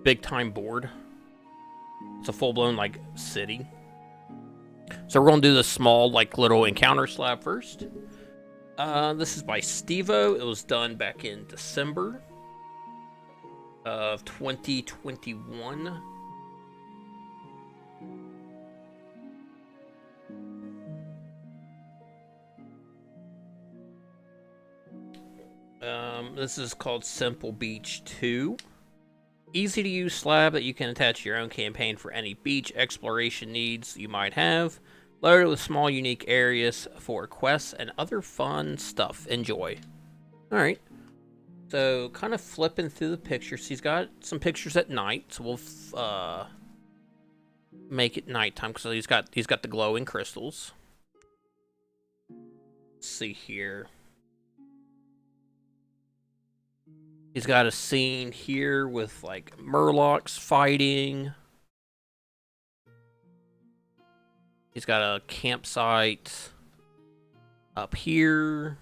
big time board. It's a full-blown, like, city. So we're going to do the small, like, little encounter slab first. This is by Stevo. It was done back in December of 2021. This is called Simple Beach 2. Easy to use slab that you can attach to your own campaign for any beach exploration needs you might have. Loaded with small unique areas for quests and other fun stuff. Enjoy. Alright. So, kind of flipping through the pictures. He's got some pictures at night, so we'll make it nighttime because he's got the glowing crystals. Let's see here. He's got a scene here with, like, murlocs fighting. He's got a campsite up here.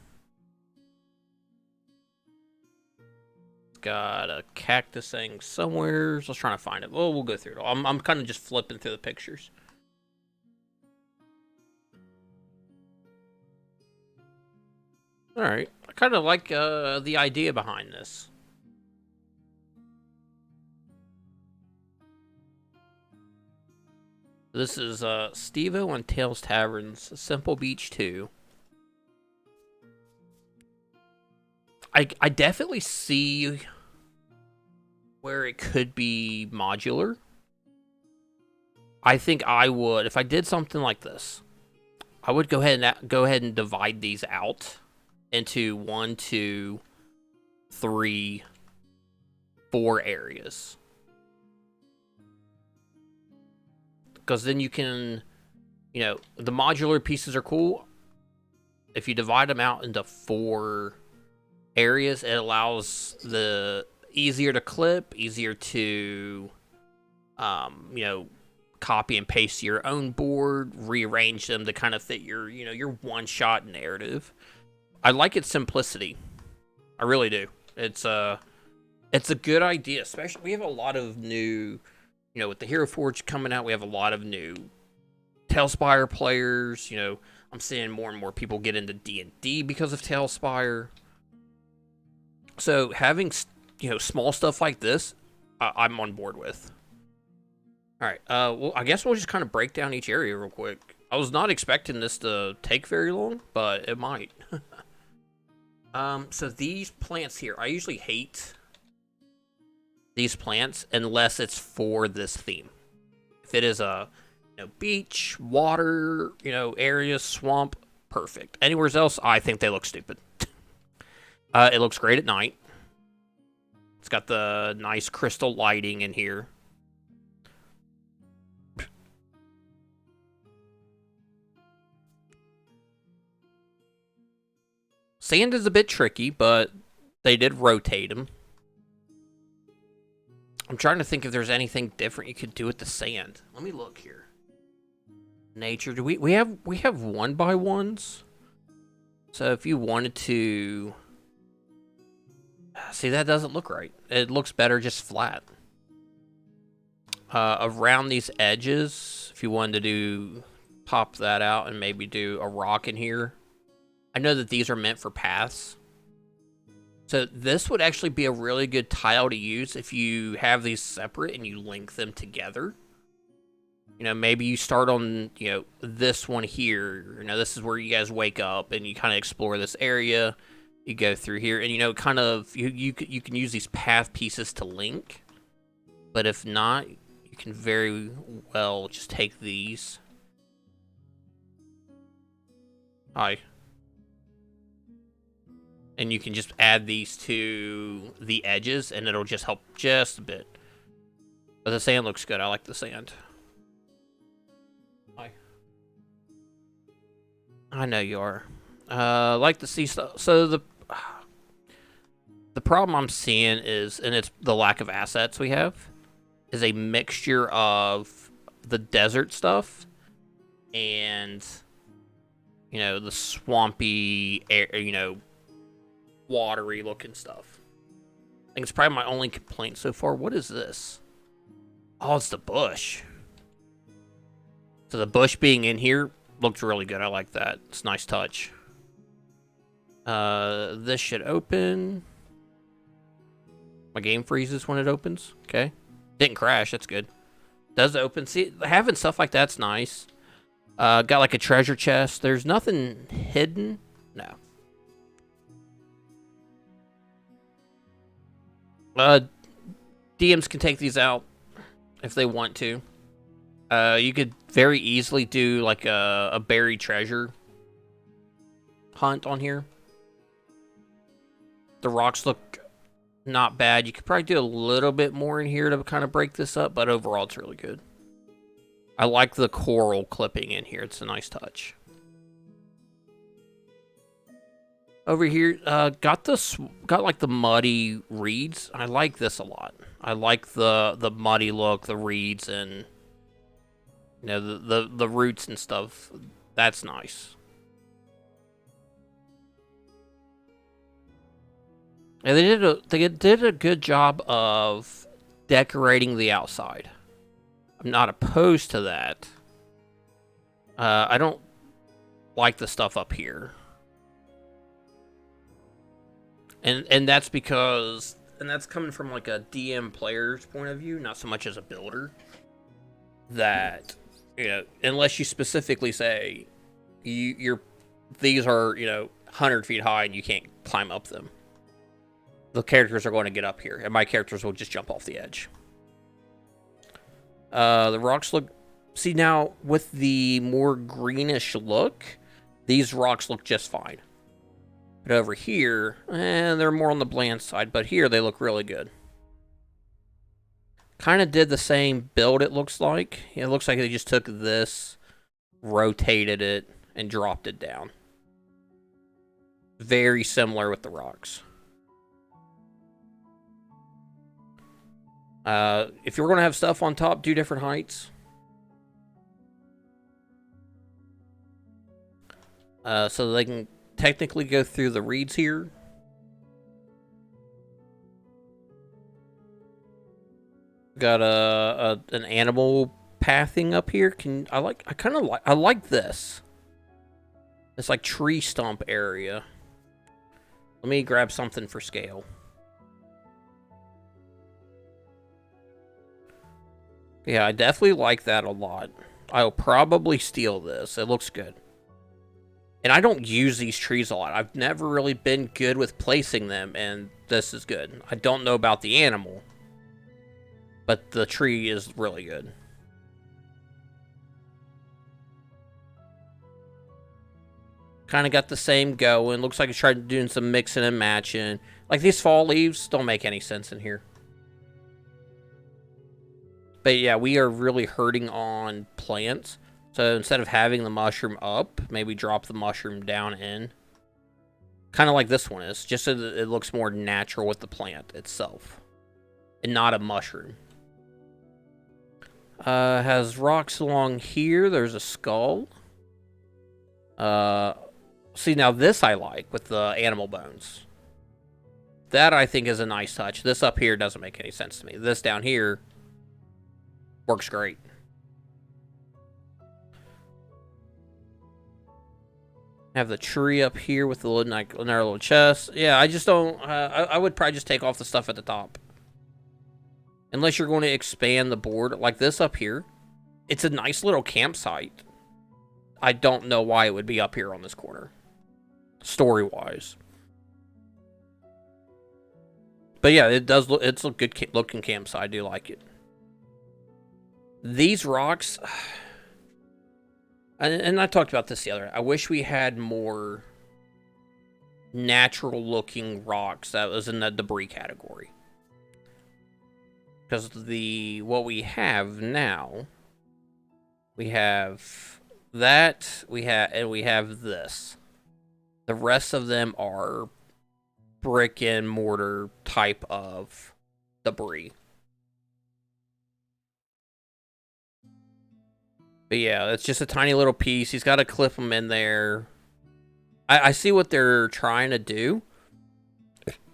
He's got a cactus thing somewhere. So I was trying to find it. Well, we'll go through it all. I'm kind of just flipping through the pictures. Alright. I kind of like the idea behind this. This is Stevo on Tales Tavern's Simple Beach 2. I definitely see where it could be modular. I think I would, if I did something like this, I would go ahead and divide these out into 1, 2, 3, 4 areas. Because then you can, you know, the modular pieces are cool. If you divide them out into 4 areas, it allows the easier to clip, easier to, you know, copy and paste your own board, rearrange them to kind of fit your, you know, your one-shot narrative. I like its simplicity. I really do. It's a good idea, especially we have a lot of new. You know, with the Hero Forge coming out, we have a lot of new Talespire players. You know, I'm seeing more and more people get into D&D because of Talespire. So having, you know, small stuff like this, I'm on board with. All right. Well, I guess we'll just kind of break down each area real quick. I was not expecting this to take very long, but it might. So these plants here, I usually hate these plants unless it's for this theme. If it is a, you know, beach, water, you know, area, swamp, perfect. Anywhere else, I think they look stupid. It looks great at night. It's got the nice crystal lighting in here. Sand is a bit tricky, but they did rotate them. I'm trying to think if there's anything different you could do with the sand. Let me look here. Nature. Do we have 1x1s? So if you wanted to, see, that doesn't look right. It looks better just flat. Around these edges, if you wanted to do, pop that out and maybe do a rock in here. I know that these are meant for paths. So this would actually be a really good tile to use if you have these separate and you link them together. You know, maybe you start on, you know, this one here. You know, this is where you guys wake up and you kind of explore this area. You go through here and, you know, kind of, you can use these path pieces to link. But if not, you can very well just take these. Hi. And you can just add these to the edges, and it'll just help just a bit. But the sand looks good. I like the sand. Hi. I know you are. Like to see stuff. So the problem I'm seeing is, and it's the lack of assets we have, is a mixture of the desert stuff and, you know, the swampy air, you know, watery looking stuff. I think it's probably my only complaint so far. What is this? Oh, it's the bush. So the bush being in here looked really good. I like that. It's a nice touch. This should open. My game freezes when it opens. Okay. Didn't crash. That's good. Does open. See, having stuff like that's nice. Got like a treasure chest. There's nothing hidden. No. DMs can take these out if they want to. You could very easily do like a buried treasure hunt on here. The rocks look not bad. You could probably do a little bit more in here to kind of break this up, but overall it's really good. I like the coral clipping in here. It's a nice touch. Over here, got like the muddy reeds. I like this a lot. I like the muddy look, the reeds, and you know the roots and stuff. That's nice. And they did a good job of decorating the outside. I'm not opposed to that. I don't like the stuff up here. And that's because, and that's coming from like a DM player's point of view, not so much as a builder. That, you know, unless you specifically say these are, you know, 100 feet high and you can't climb up them. The characters are going to get up here, and my characters will just jump off the edge. The rocks look... See, now, with the more greenish look, these rocks look just fine. But over here, they're more on the bland side, but here they look really good. Kind of did the same build, it looks like. It looks like they just took this, rotated it, and dropped it down. Very similar with the rocks. If you're going to have stuff on top, do different heights. So they can technically go through the reeds here. Got an animal pathing up here. I like this. It's like tree stump area. Let me grab something for scale. Yeah, I definitely like that a lot. I'll probably steal this. It looks good. And I don't use these trees a lot. I've never really been good with placing them, and this is good. I don't know about the animal, but the tree is really good. Kind of got the same going. Looks like it's trying doing some mixing and matching. Like these fall leaves don't make any sense in here. But yeah, we are really hurting on plants. So instead of having the mushroom up, maybe drop the mushroom down in. Kind of like this one is. Just so that it looks more natural with the plant itself. And not a mushroom. Has rocks along here. There's a skull. See, now this I like with the animal bones. That I think is a nice touch. This up here doesn't make any sense to me. This down here works great. Have the tree up here with the little, like, another little chest. Yeah, I just don't... I would probably just take off the stuff at the top. Unless you're going to expand the board like this up here. It's a nice little campsite. I don't know why it would be up here on this corner. Story-wise. But yeah, it does look... It's a good looking campsite. I do like it. These rocks, and I talked about this the other day. I wish we had more natural looking rocks that was in the debris category. Because what we have now, we have that, we have this. The rest of them are brick and mortar type of debris. But yeah, it's just a tiny little piece. He's got to clip them in there. I see what they're trying to do.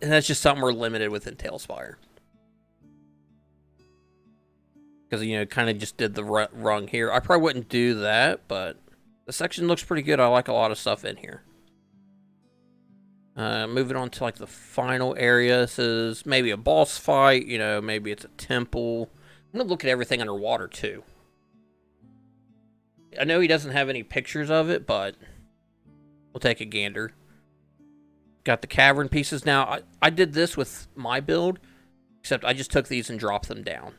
And that's just something we're limited with in Talespire. Because, you know, kind of just did the rung here. I probably wouldn't do that, but the section looks pretty good. I like a lot of stuff in here. Moving on to, like, the final area. This is maybe a boss fight. You know, maybe it's a temple. I'm going to look at everything underwater, too. I know he doesn't have any pictures of it, but we'll take a gander. Got the cavern pieces. Now, I did this with my build, except I just took these and dropped them down.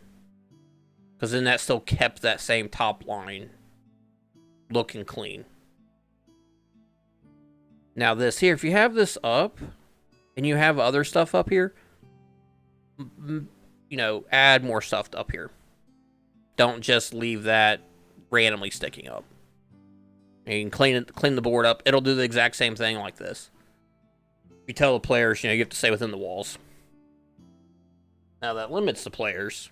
Because then that still kept that same top line looking clean. Now this here, if you have this up, and you have other stuff up here, you know, add more stuff up here. Don't just leave that randomly sticking up. You can clean the board up. It'll do the exact same thing like this. You tell the players, you know, you have to stay within the walls. Now that limits the players.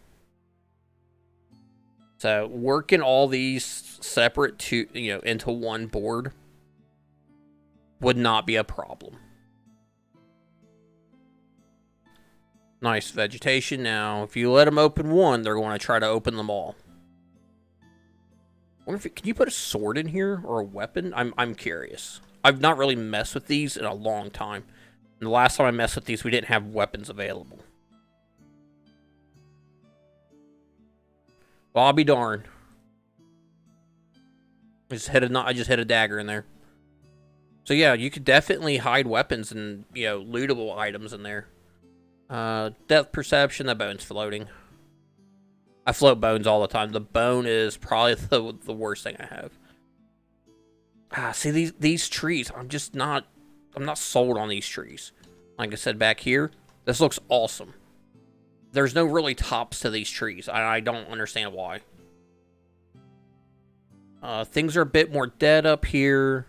So working all these separate to, you know, into one board would not be a problem. Nice vegetation. Now, if you let them open one, they're going to try to open them all. I wonder if can you put a sword in here or a weapon? I'm curious. I've not really messed with these in a long time. And the last time I messed with these, we didn't have weapons available. Well, I'll be darned. I just hit a dagger in there. So yeah, you could definitely hide weapons and, you know, lootable items in there. Depth perception, that bone's floating. I float bones all the time. The bone is probably the worst thing I have. See these trees. I'm not sold on these trees. Like I said back here, this looks awesome. There's no really tops to these trees. I don't understand why. Things are a bit more dead up here.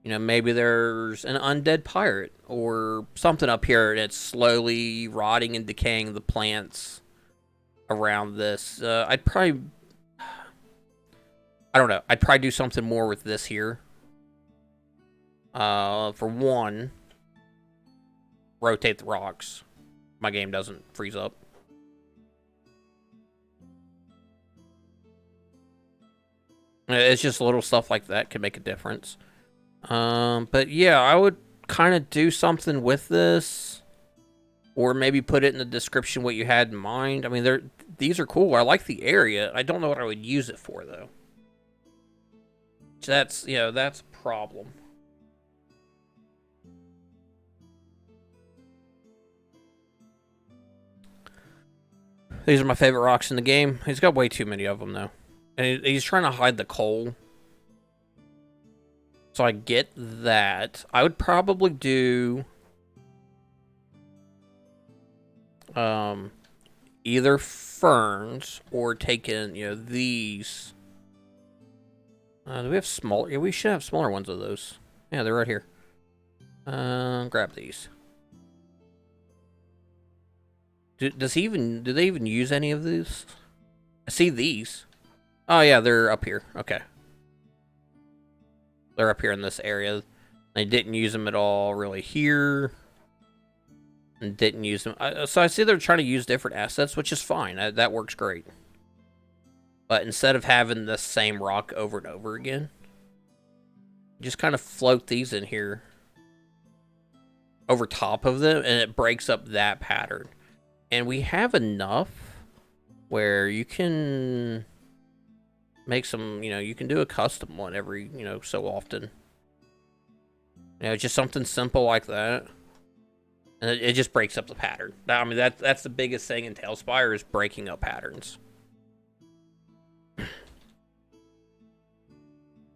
You know, maybe there's an undead pirate or something up here that's slowly rotting and decaying the plants around this. I'd probably... I don't know. I'd probably do something more with this here. For one, rotate the rocks. My game doesn't freeze up. It's just little stuff like that can make a difference. But yeah, I would kind of do something with this, or maybe put it in the description what you had in mind. I mean, these are cool. I like the area. I don't know what I would use it for though. So that's, you know, that's a problem. These are my favorite rocks in the game. He's got way too many of them though. And he's trying to hide the coal. So I get that. I would probably do either ferns or taking, you know, these. Do we have smaller? Yeah, we should have smaller ones of those. Yeah, they're right here. Grab these. Do they even use any of these? I see these. Oh yeah, they're up here. Okay. They're up here in this area. They didn't use them at all really here. And didn't use them. So I see they're trying to use different assets, which is fine. That works great. But instead of having the same rock over and over again, just kind of float these in here over top of them, and it breaks up that pattern. And we have enough where you can make some, you know, you can do a custom one every, you know, so often. You know, just something simple like that. And it just breaks up the pattern. I mean, that's the biggest thing in Talespire is breaking up patterns.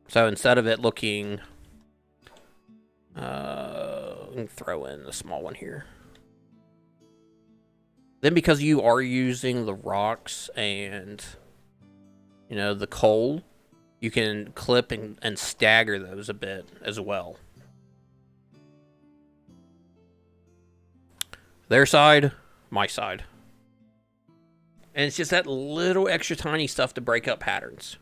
So instead of it looking... throw in the small one here. Then because you are using the rocks and, you know, the coal, you can clip and stagger those a bit as well. Their side, my side. And it's just that little extra tiny stuff to break up patterns.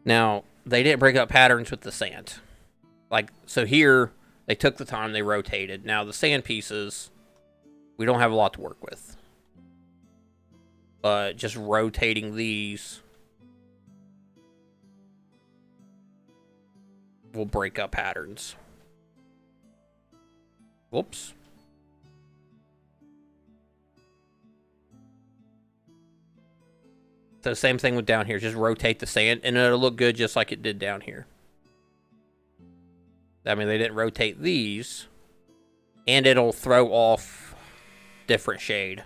Now, they didn't break up patterns with the sand. Like, so here, they took the time, they rotated. Now, the sand pieces, we don't have a lot to work with. but just rotating these will break up patterns. Whoops. So same thing with down here. Just rotate the sand, and it'll look good just like it did down here. I mean, they didn't rotate these, and it'll throw off different shade.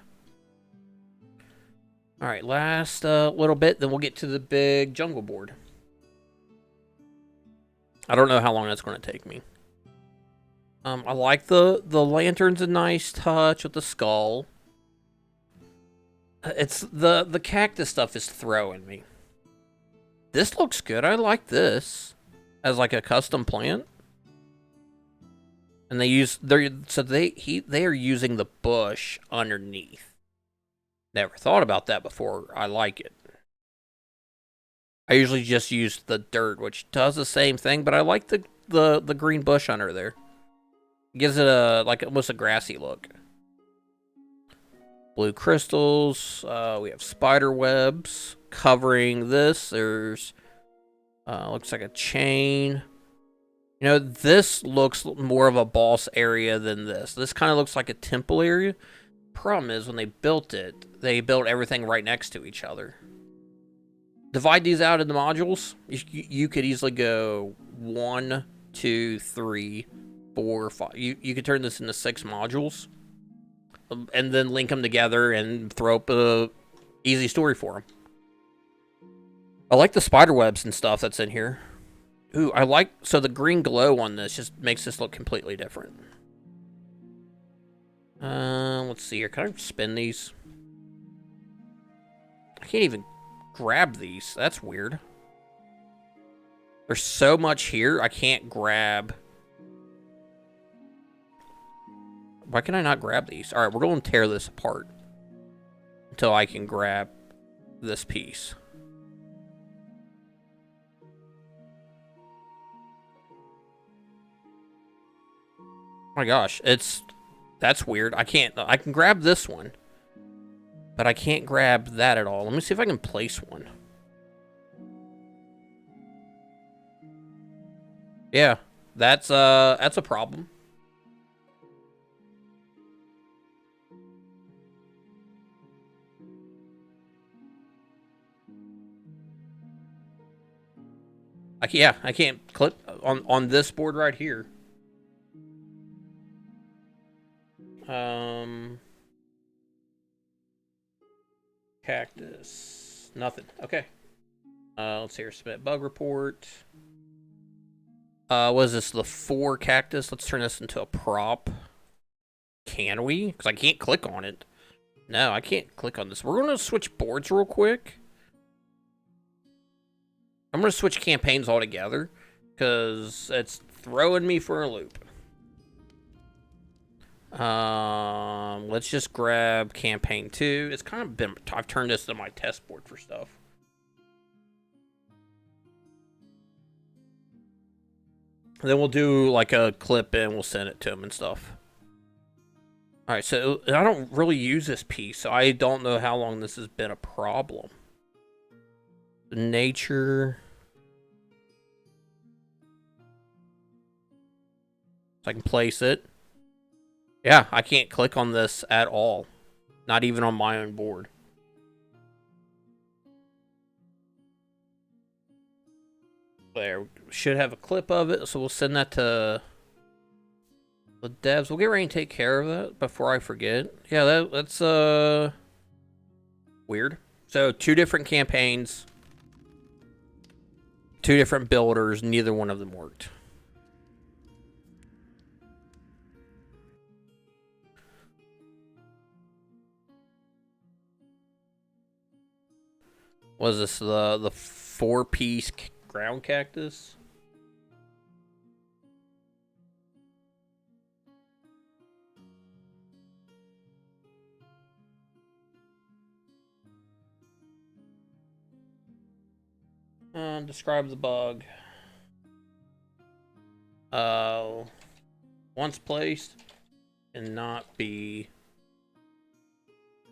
All right, last little bit, then we'll get to the big jungle board. I don't know how long that's going to take me. I like the lantern's a nice touch with the skull. It's the cactus stuff is throwing me. This looks good. I like this as like a custom plant. And they are using the bush underneath. Never thought about that before. I like it. I usually just use the dirt, which does the same thing, but I like the green bush under there. It gives it a like almost a grassy look. Blue crystals. We have spider webs covering this. There's looks like a chain. You know, this looks more of a boss area than this. This kind of looks like a temple area. Problem is, when they built it, they built everything right next to each other. Divide these out into modules. You could easily go 1, 2, 3, 4, 5. You could turn this into 6 modules. And then link them together and throw up a easy story for them. I like the spider webs and stuff that's in here. Ooh, so the green glow on this just makes this look completely different. Let's see here. Can I spin these? I can't even grab these. That's weird. There's so much here, I can't grab. Why can I not grab these? All right, we're going to tear this apart until I can grab this piece. Oh my gosh, that's weird. I can grab this one, but I can't grab that at all. Let me see if I can place one. Yeah, that's a problem. I can't click on this board right here. Cactus. Nothing. Okay. Let's see here. Submit bug report. What is this? The 4 cactus. Let's turn this into a prop. Can we? Because I can't click on it. No, I can't click on this. We're going to switch boards real quick. I'm going to switch campaigns altogether because it's throwing me for a loop. Let's just grab campaign 2. It's kind of been, I've turned this into my test board for stuff. And then we'll do like a clip and we'll send it to him and stuff. All right, so I don't really use this piece, so I don't know how long this has been a problem. Nature. So I can place it. Yeah, I can't click on this at all. Not even on my own board. There, we should have a clip of it, so we'll send that to the devs. We'll get ready and take care of that before I forget. Yeah, that's weird. So 2 different campaigns, 2 different builders, neither one of them worked. Was this the 4-piece ground cactus? Describe the bug. Once placed and not be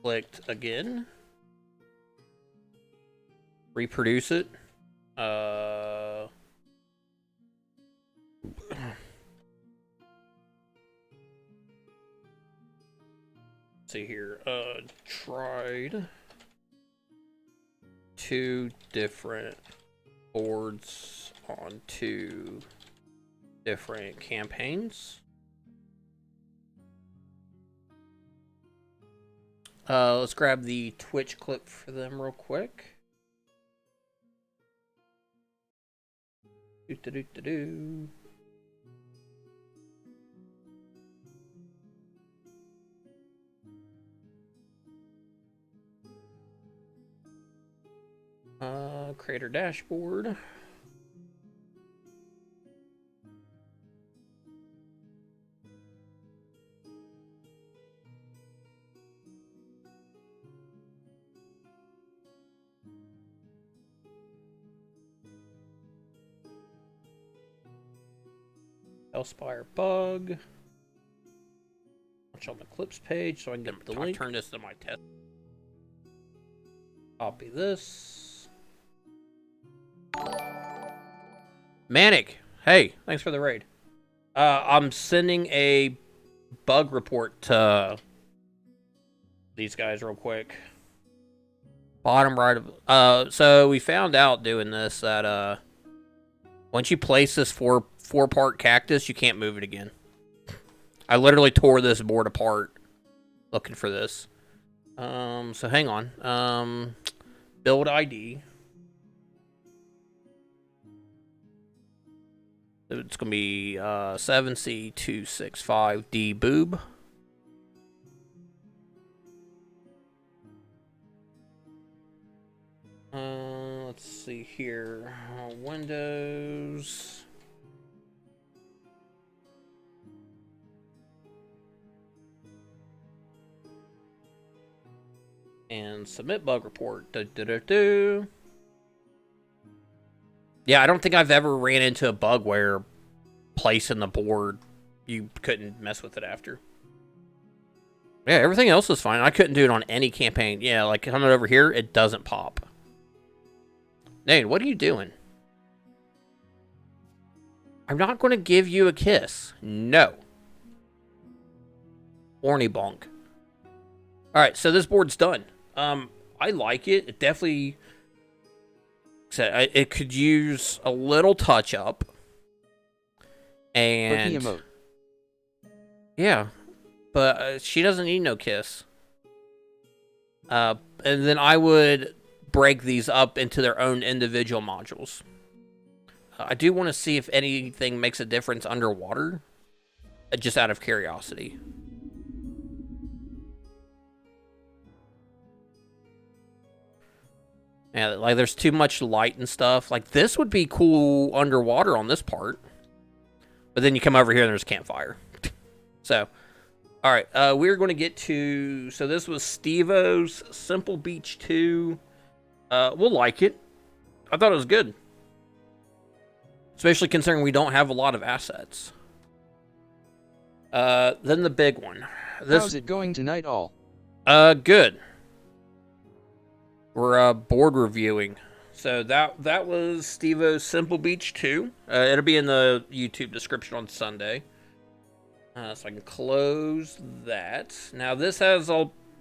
clicked again. reproduce it. See here. Tried 2 different boards on 2 different campaigns. Let's grab the Twitch clip for them real quick. Do-do-do-do-do. Creator dashboard. Talespire bug. Watch on the clips page so I can get the link. Turn this to my test. Copy this. Manic, hey, thanks for the raid. I'm sending a bug report to these guys real quick. Bottom right of so we found out doing this that once you place this four-part cactus, you can't move it again. I literally tore this board apart looking for this. So hang on. Build ID. It's going to be 7C265D boob. Let's see here. Windows. And submit bug report. Yeah, I don't think I've ever ran into a bug where placing the board, you couldn't mess with it after. Yeah, everything else is fine. I couldn't do it on any campaign. Yeah, like coming over here, it doesn't pop. Nate, what are you doing? I'm not going to give you a kiss. No. Horny bonk. Alright, so this board's done. I like it. It definitely... It could use a little touch up. And... Yeah. But she doesn't need no kiss. And then I would break these up into their own individual modules. I do want to see if anything makes a difference underwater. Just out of curiosity. Yeah, like there's too much light and stuff. Like this would be cool underwater on this part. But then you come over here and there's a campfire. So, all right, we're going to get to... So this was Stevo's Simple Beach 2. We'll like it. I thought it was good. Especially considering we don't have a lot of assets. Then the big one. How's it going tonight, all? Good. We're board reviewing. So that was Stevo's Simple Beach 2. It'll be in the YouTube description on Sunday. So I can close that. Now this has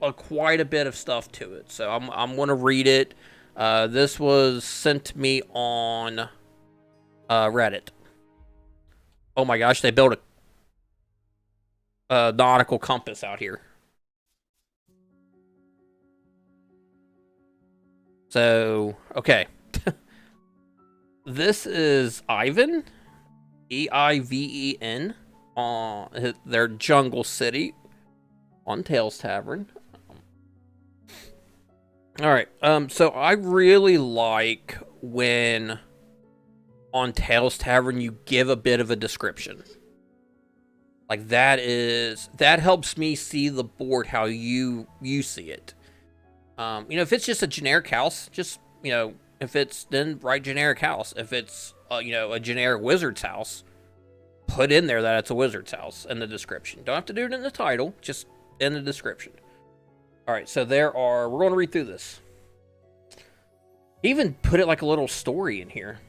quite a bit of stuff to it. So I'm going to read it. This was sent to me on Reddit. Oh my gosh, they built a nautical compass out here. So, okay. This is Eiven, E-I-V-E-N, on their jungle city on Tales Tavern. Alright, so I really like when on Tales Tavern you give a bit of a description. Like that helps me see the board how you see it. If it's just a generic house, just, if it's, then write generic house. If it's, a generic wizard's house, put in there that it's a wizard's house in the description. Don't have to do it in the title, just in the description. All right, so we're going to read through this. He even put it like a little story in here.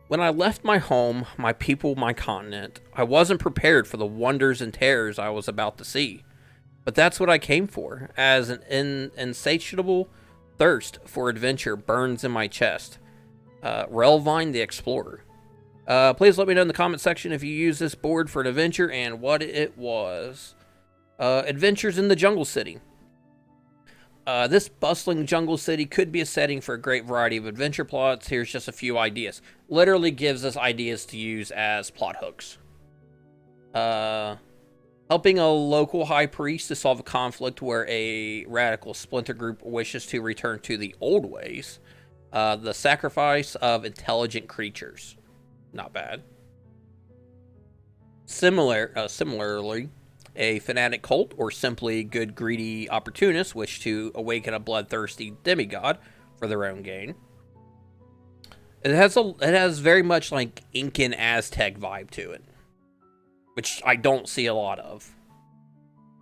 When I left my home, my people, my continent, I wasn't prepared for the wonders and terrors I was about to see. But that's what I came for, as an insatiable thirst for adventure burns in my chest. Relvine the Explorer. Please let me know in the comment section if you use this board for an adventure and what it was. Adventures in the Jungle City. This bustling jungle city could be a setting for a great variety of adventure plots. Here's just a few ideas. Literally gives us ideas to use as plot hooks. Helping a local high priest to solve a conflict where a radical splinter group wishes to return to the old ways. The sacrifice of intelligent creatures. Not bad. Similarly, a fanatic cult or simply good greedy opportunists wish to awaken a bloodthirsty demigod for their own gain. It has very much like Incan Aztec vibe to it, which I don't see a lot of.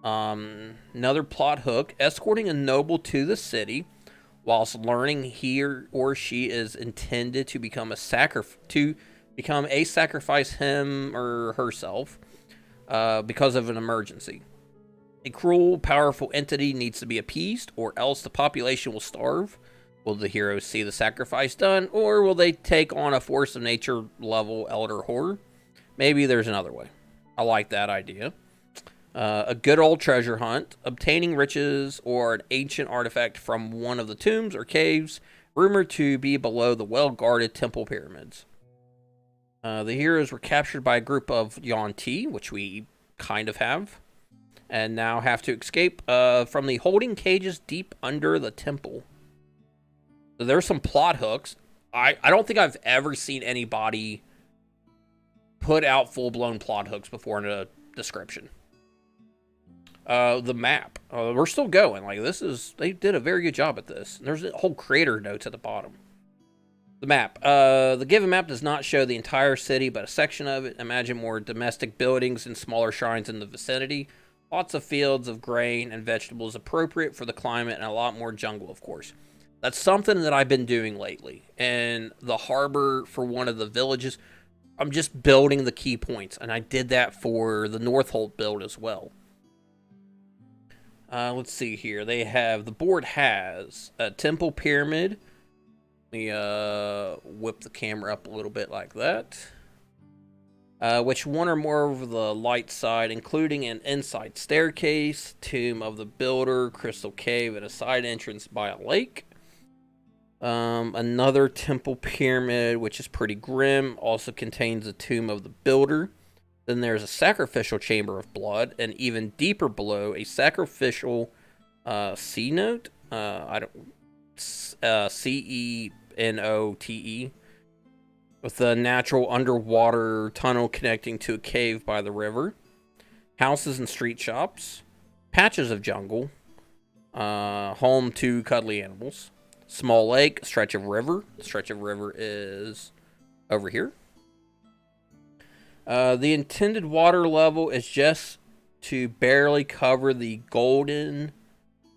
Another plot hook: escorting a noble to the city, whilst learning he or she is intended to become a sacrifice him or herself because of an emergency. A cruel, powerful entity needs to be appeased, or else the population will starve. Will the heroes see the sacrifice done, or will they take on a force of nature level elder horror? Maybe there's another way. I like that idea. A good old treasure hunt, obtaining riches or an ancient artifact from one of the tombs or caves, rumored to be below the well-guarded temple pyramids. The heroes were captured by a group of Yuan-Ti, which we kind of have, and now have to escape from the holding cages deep under the temple. So there's some plot hooks. I don't think I've ever seen anybody put out full-blown plot hooks before in a description. The map. We're still going. Like, they did a very good job at this. And there's a whole creator notes at the bottom. The map. The given map does not show the entire city, but a section of it. Imagine more domestic buildings and smaller shrines in the vicinity. Lots of fields of grain and vegetables appropriate for the climate, and a lot more jungle, of course. That's something that I've been doing lately. And the harbor for one of the villages, I'm just building the key points. And I did that for the Northolt build as well. Let's see here. The board has a temple pyramid. Let me whip the camera up a little bit like that. Which one or more of the light side, including an inside staircase, tomb of the builder, crystal cave, and a side entrance by a lake. Another temple pyramid, which is pretty grim, also contains a tomb of the builder. Then there's a sacrificial chamber of blood, and even deeper below, a sacrificial cenote. Cenote, with a natural underwater tunnel connecting to a cave by the river. Houses and street shops, patches of jungle, home to cuddly animals. Small lake, stretch of river. The stretch of river is over here. The intended water level is just to barely cover the golden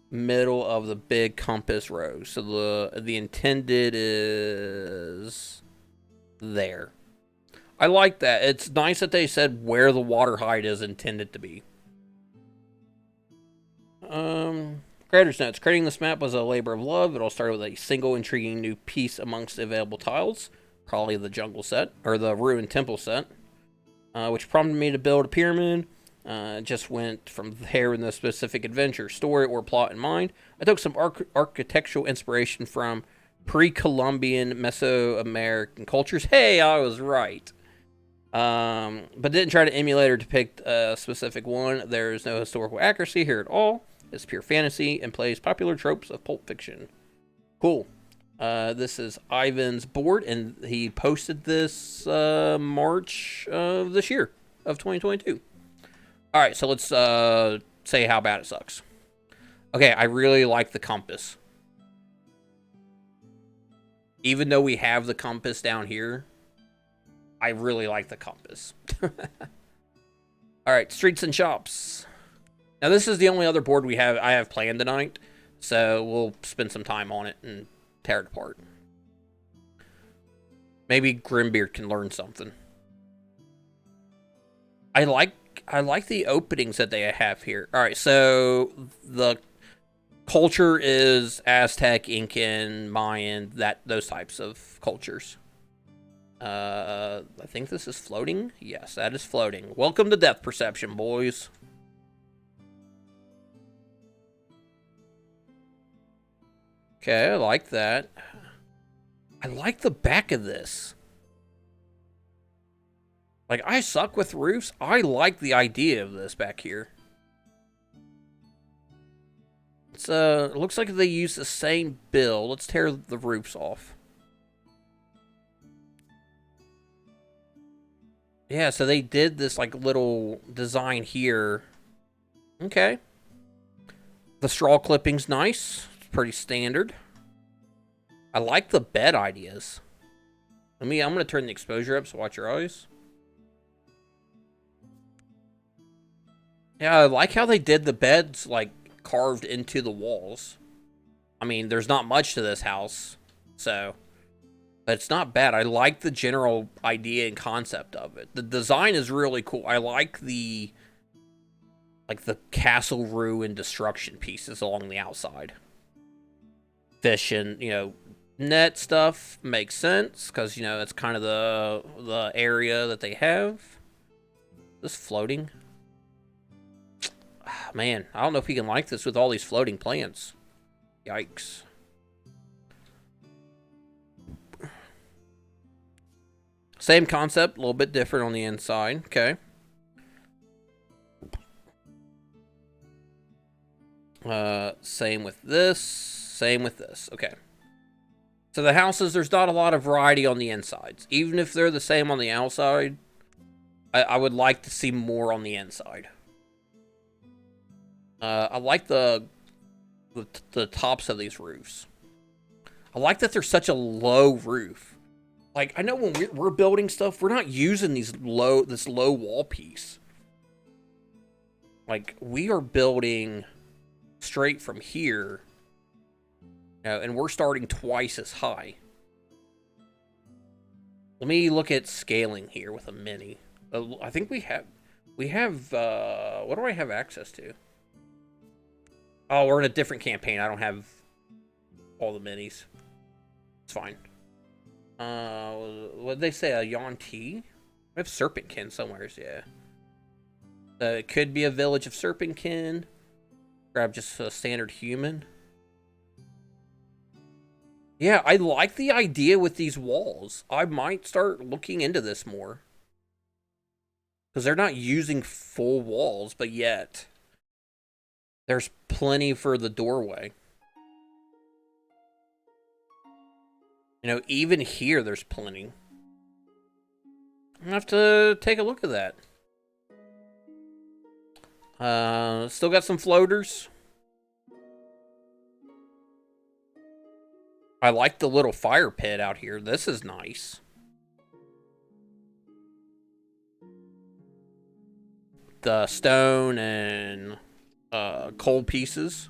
middle of the big compass rose. So the intended is there. I like that. It's nice that they said where the water height is intended to be. Creator's notes. Creating this map was a labor of love. It all started with a single intriguing new piece amongst the available tiles. Probably the jungle set, or the ruined temple set. Which prompted me to build a pyramid. Just went from there with no specific adventure, story, or plot in mind. I took some architectural inspiration from pre-Columbian Mesoamerican cultures. Hey, I was right. But didn't try to emulate or depict a specific one. There's no historical accuracy here at all. It's pure fantasy and plays popular tropes of Pulp Fiction. Cool. This is Eiven's board, and he posted this March of this year, of 2022. All right, so let's say how bad it sucks. Okay, I really like the compass. Even though we have the compass down here, I really like the compass. All right, streets and shops. Now, this is the only other board I have planned tonight, so we'll spend some time on it and tear it apart. Maybe Grimbeard can learn something. I like the openings that they have here. All right, so the culture is Aztec, Incan, Mayan, those types of cultures. I think this is floating. Yes, that is floating. Welcome to depth perception, boys. Okay, I like that. I like the back of this. Like, I suck with roofs. I like the idea of this back here. It's, it looks like they use the same build. Let's tear the roofs off. Yeah, so they did this, like, little design here. Okay. The straw clipping's nice. It's pretty standard. I like the bed ideas. I'm going to turn the exposure up, so watch your eyes. Yeah, I like how they did the beds, like, carved into the walls. I mean, there's not much to this house, so... But it's not bad. I like the general idea and concept of it. The design is really cool. I like the... like, the castle ruin destruction pieces along the outside. Fish and, you know, net stuff makes sense, because, you know, it's kind of the area that they have. This floating... Man, I don't know if you can like this with all these floating plants. Yikes. Same concept, a little bit different on the inside. Okay. Same with this. Same with this. Okay. So the houses, there's not a lot of variety on the insides. Even if they're the same on the outside, I would like to see more on the inside. I like the tops of these roofs. I like that there's such a low roof. Like, I know when we're building stuff, we're not using this low wall piece. Like, we are building straight from here, you know, and we're starting twice as high. Let me look at scaling here with a mini. I think we have, what do I have access to? Oh, we're in a different campaign. I don't have all the minis. It's fine. What did they say? A Yuan-Ti? I have Serpentkin somewhere, yeah. It could be a village of Serpentkin. Grab just a standard human. Yeah, I like the idea with these walls. I might start looking into this more. Because they're not using full walls, but yet... there's plenty for the doorway. You know, even here, there's plenty. I'm gonna have to take a look at that. Still got some floaters. I like the little fire pit out here. This is nice. The stone and coal pieces.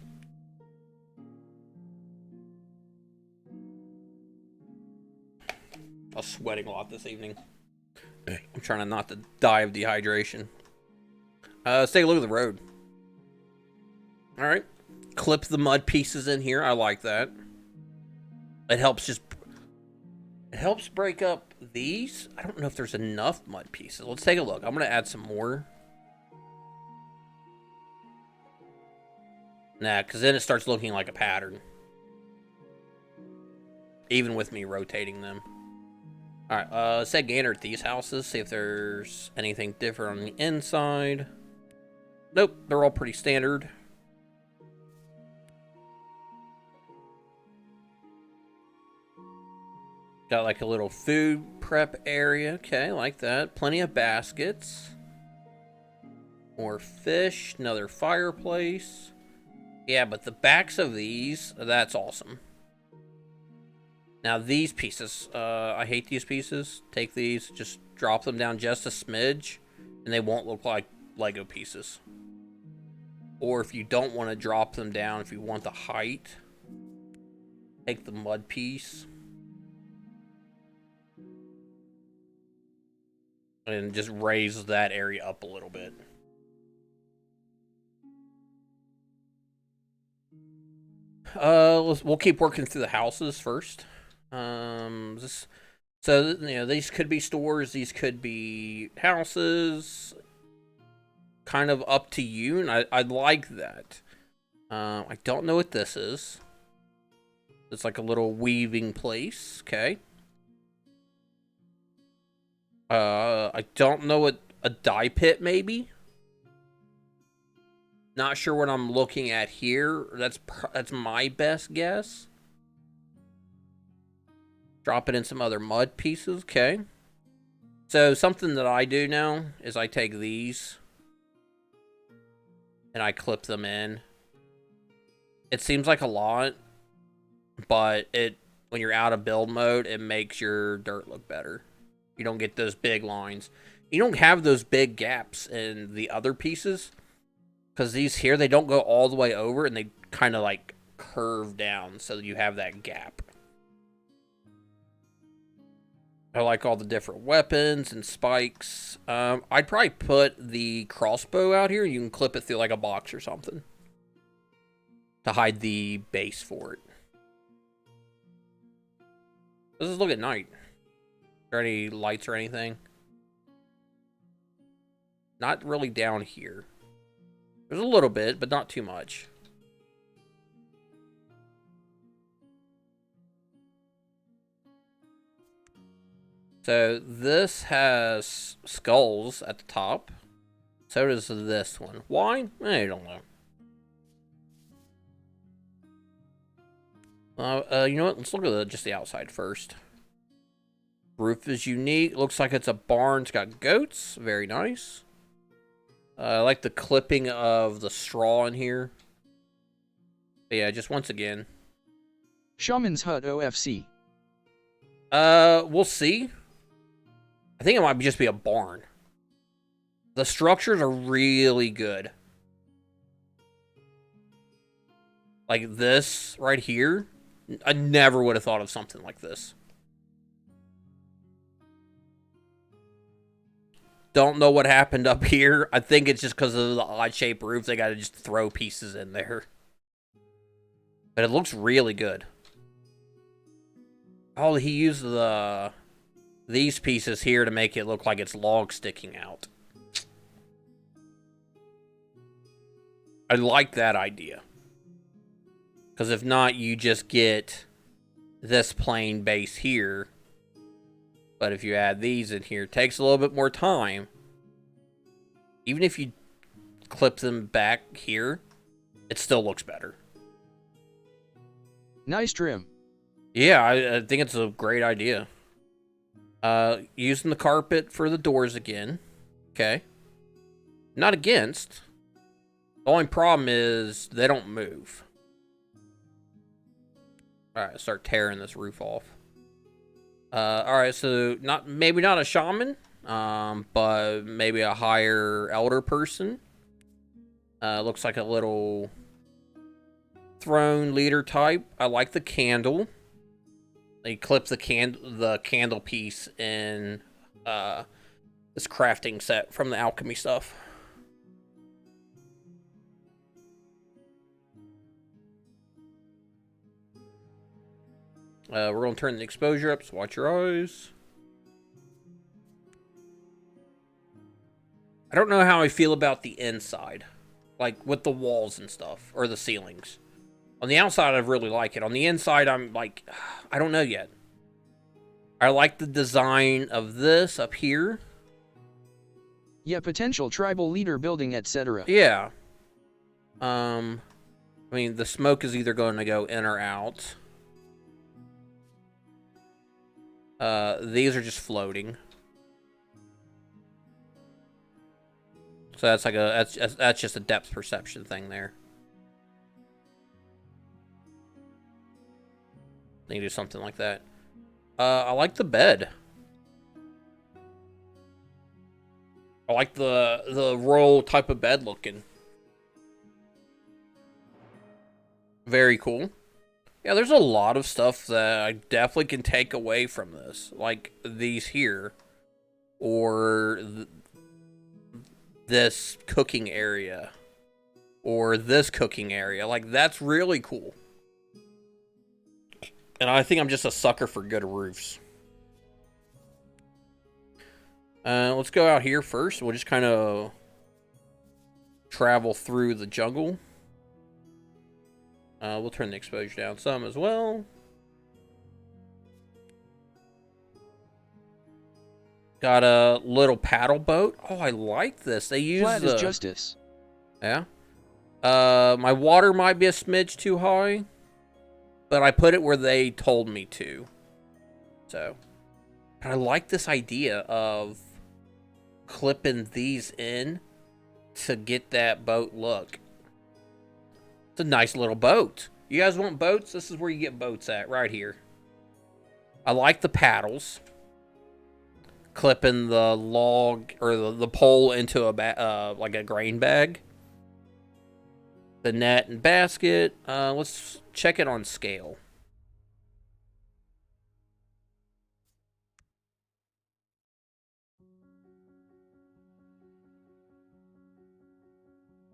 I was sweating a lot this evening. I'm trying not to die of dehydration. Let's take a look at the road. Alright. Clip the mud pieces in here. I like that. It helps break up these. I don't know if there's enough mud pieces. Let's take a look. I'm going to add some more. Nah, because then it starts looking like a pattern. Even with me rotating them. Alright, let's take a gander at these houses. See if there's anything different on the inside. Nope, they're all pretty standard. Got like a little food prep area. Okay, like that. Plenty of baskets. More fish. Another fireplace. Yeah, but the backs of these, that's awesome. Now these pieces, I hate these pieces. Take these, just drop them down just a smidge, and they won't look like Lego pieces. Or if you don't want to drop them down, if you want the height, take the mud piece. and just raise that area up a little bit. We'll keep working through the houses first. So these could be stores, these could be houses. Kind of up to you, and I like that. I don't know what this is. It's like a little weaving place. Okay. I don't know what a dye pit maybe. Not sure what I'm looking at here. That's my best guess. Drop it in some other mud pieces. Okay. So something that I do now is I take these and I clip them in. It seems like a lot, but when you're out of build mode, it makes your dirt look better. You don't get those big lines. You don't have those big gaps in the other pieces, because these here, they don't go all the way over, and they kind of like curve down, so you have that gap. I like all the different weapons and spikes. I'd probably put the crossbow out here. You can clip it through like a box or something to hide the base for it. Let's just look at night. Are there any lights or anything? Not really down here. There's a little bit, but not too much. So this has skulls at the top. So does this one. Why? I don't know. You know what? Let's look at just the outside first. Roof is unique. Looks like it's a barn. It's got goats. Very nice. I like the clipping of the straw in here. But yeah, just once again. Shaman's Hut OFC. We'll see. I think it might just be a barn. The structures are really good. Like this right here. I never would have thought of something like this. Don't know what happened up here. I think it's just because of the odd-shaped roof. They got to just throw pieces in there. But it looks really good. Oh, he used these pieces here to make it look like it's log sticking out. I like that idea. Because if not, you just get this plain base here. But if you add these in here, it takes a little bit more time. Even if you clip them back here, it still looks better. Nice trim. Yeah, I think it's a great idea. Using the carpet for the doors again. Okay. Not against. The only problem is they don't move. Alright, start tearing this roof off. Alright, so maybe not a shaman, but maybe a higher elder person. Looks like a little throne leader type. I like the candle. They clip the candle piece in this crafting set from the alchemy stuff. We're going to turn the exposure up, so watch your eyes. I don't know how I feel about the inside. Like, with the walls and stuff, or the ceilings. On the outside, I really like it. On the inside, I'm like, I don't know yet. I like the design of this up here. Yeah, potential tribal leader building, etc. Yeah. I mean, the smoke is either going to go in or out. These are just floating. So that's like that's just a depth perception thing there. Need to do something like that. I like the bed. I like the royal type of bed looking. Very cool. Yeah, there's a lot of stuff that I definitely can take away from this. Like these here. or this cooking area, or this cooking area. Like, that's really cool. And I think I'm just a sucker for good roofs. Let's go out here first. We'll just kind of travel through the jungle. We'll turn the exposure down some as well. Got a little paddle boat. Oh, I like this. They use Flat as justice. Yeah. My water might be a smidge too high, but I put it where they told me to. So, but I like this idea of clipping these in to get that boat look. It's a nice little boat. You guys want boats? This is where you get boats at, right here. I like the paddles. Clipping the log or the pole into a like a grain bag. The net and basket. Let's check it on scale.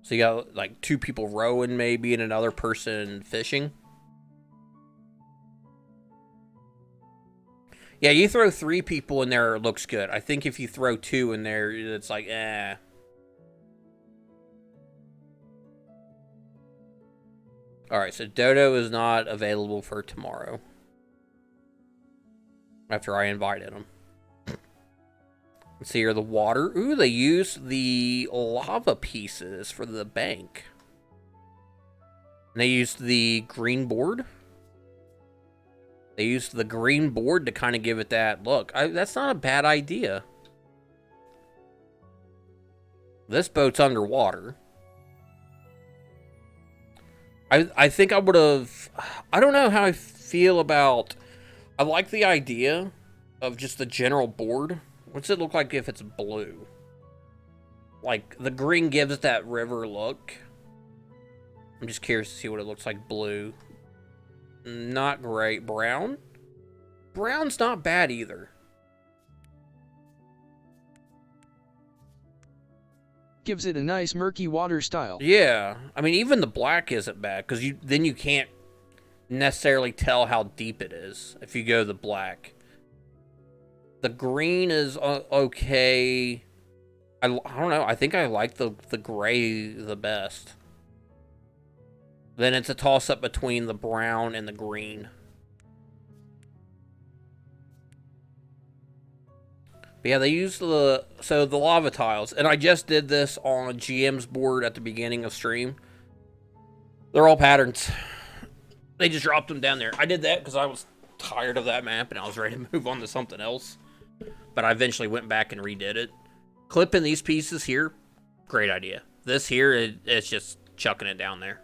So you got like 2 people rowing maybe and another person fishing. Yeah, you throw 3 people in there, it looks good. I think if you throw 2 in there, it's like, eh. Alright, so Dodo is not available for tomorrow. After I invited him. Let's see here, the water. Ooh, they use the lava pieces for the bank. And they used the green board. They used the green board to kind of give it that look. That's not a bad idea. This boat's underwater. I think I would have... I don't know how I feel about... I like the idea of just the general board. What's it look like if it's blue? Like, the green gives it that river look. I'm just curious to see what it looks like blue. Not great. Brown? Brown's not bad either. Gives it a nice murky water style. Yeah. I mean, even the black isn't bad, because then you can't necessarily tell how deep it is if you go the black. The green is okay. I don't know. I think I like the gray the best. Then it's a toss-up between the brown and the green. But yeah, they use the lava tiles. And I just did this on GM's board at the beginning of stream. They're all patterns. They just dropped them down there. I did that because I was tired of that map and I was ready to move on to something else. But I eventually went back and redid it. Clipping these pieces here, great idea. This here, it's just chucking it down there.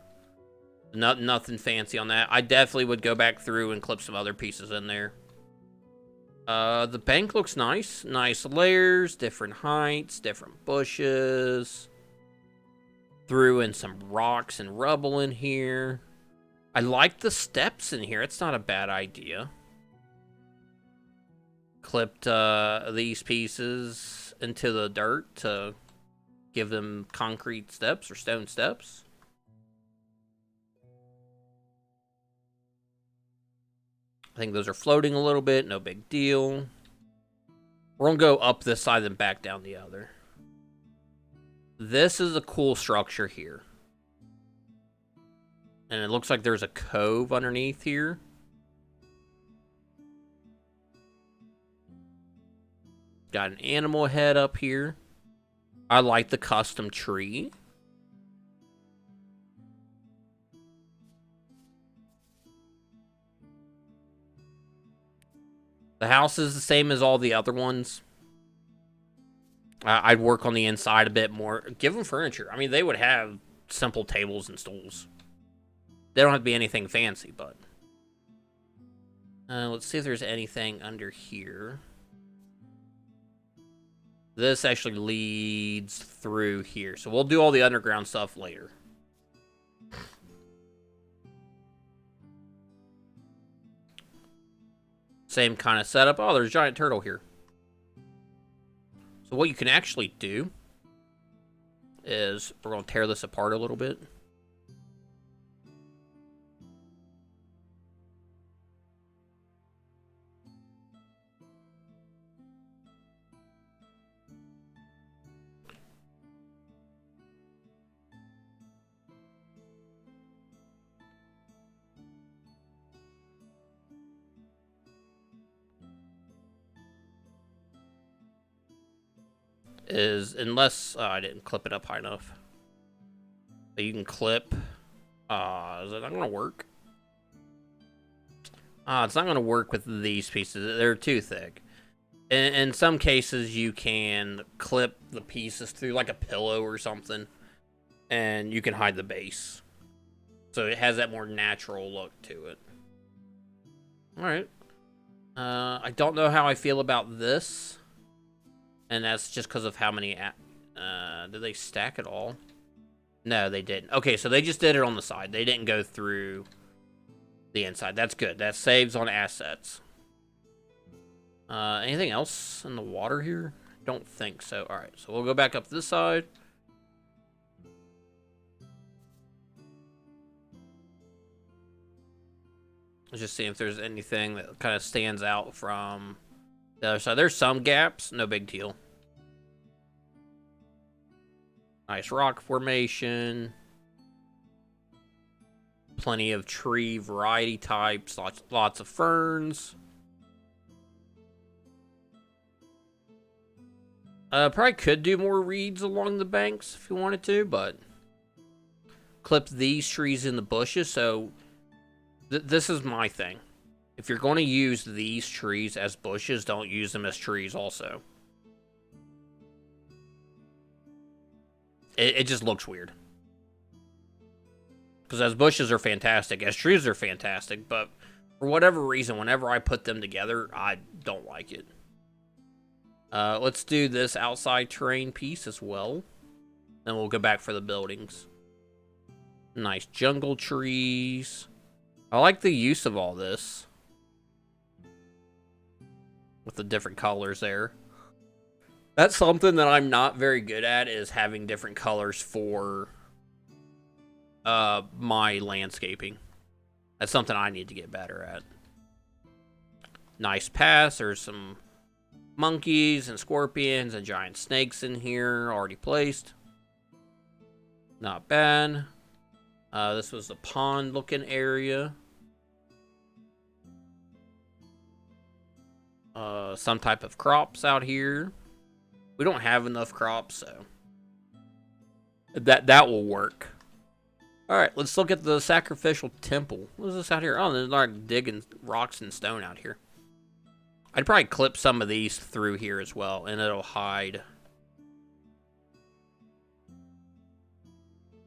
Nothing fancy on that. I definitely would go back through and clip some other pieces in there. The bank looks nice. Nice layers, different heights, different bushes. Threw in some rocks and rubble in here. I like the steps in here. It's not a bad idea. Clipped these pieces into the dirt to give them concrete steps or stone steps. I think those are floating a little bit. No big deal. We're going to go up this side and back down the other. This is a cool structure here. And it looks like there's a cove underneath here. Got an animal head up here. I like the custom tree. The house is the same as all the other ones. I'd work on the inside a bit more. Give them furniture. I mean, they would have simple tables and stools. They don't have to be anything fancy, but... let's see if there's anything under here. This actually leads through here. So we'll do all the underground stuff later. Same kind of setup. Oh, there's a giant turtle here. So what you can actually do is we're going to tear this apart a little bit. Is unless I didn't clip it up high enough. But you can clip. Is it not gonna work? It's not gonna work with these pieces. They're too thick. In some cases, you can clip the pieces through like a pillow or something, and you can hide the base, so it has that more natural look to it. All right. I don't know how I feel about this. And that's just because of how many... did they stack it all? No, they didn't. Okay, so they just did it on the side. They didn't go through the inside. That's good. That saves on assets. Anything else in the water here? Don't think so. All right, so we'll go back up this side. Let's just see if there's anything that kind of stands out from... the other side. There's some gaps, no big deal. Nice rock formation. Plenty of tree variety types, lots of ferns. Probably could do more reeds along the banks if you wanted to, but clip these trees in the bushes. So this is my thing. If you're going to use these trees as bushes, don't use them as trees also. It just looks weird. Because as bushes are fantastic, as trees are fantastic, but for whatever reason, whenever I put them together, I don't like it. Let's do this outside terrain piece as well. Then we'll go back for the buildings. Nice jungle trees. I like the use of all this. With the different colors there. That's something that I'm not very good at, is having different colors for my landscaping. That's something I need to get better at. Nice pass. There's some monkeys and scorpions and giant snakes in here already placed. Not bad. This was a pond looking area. Some type of crops out here. We don't have enough crops, so that will work. All right, let's look at the sacrificial temple. What is this out here? Oh, they're like digging rocks and stone out here. I'd probably clip some of these through here as well, and it'll hide.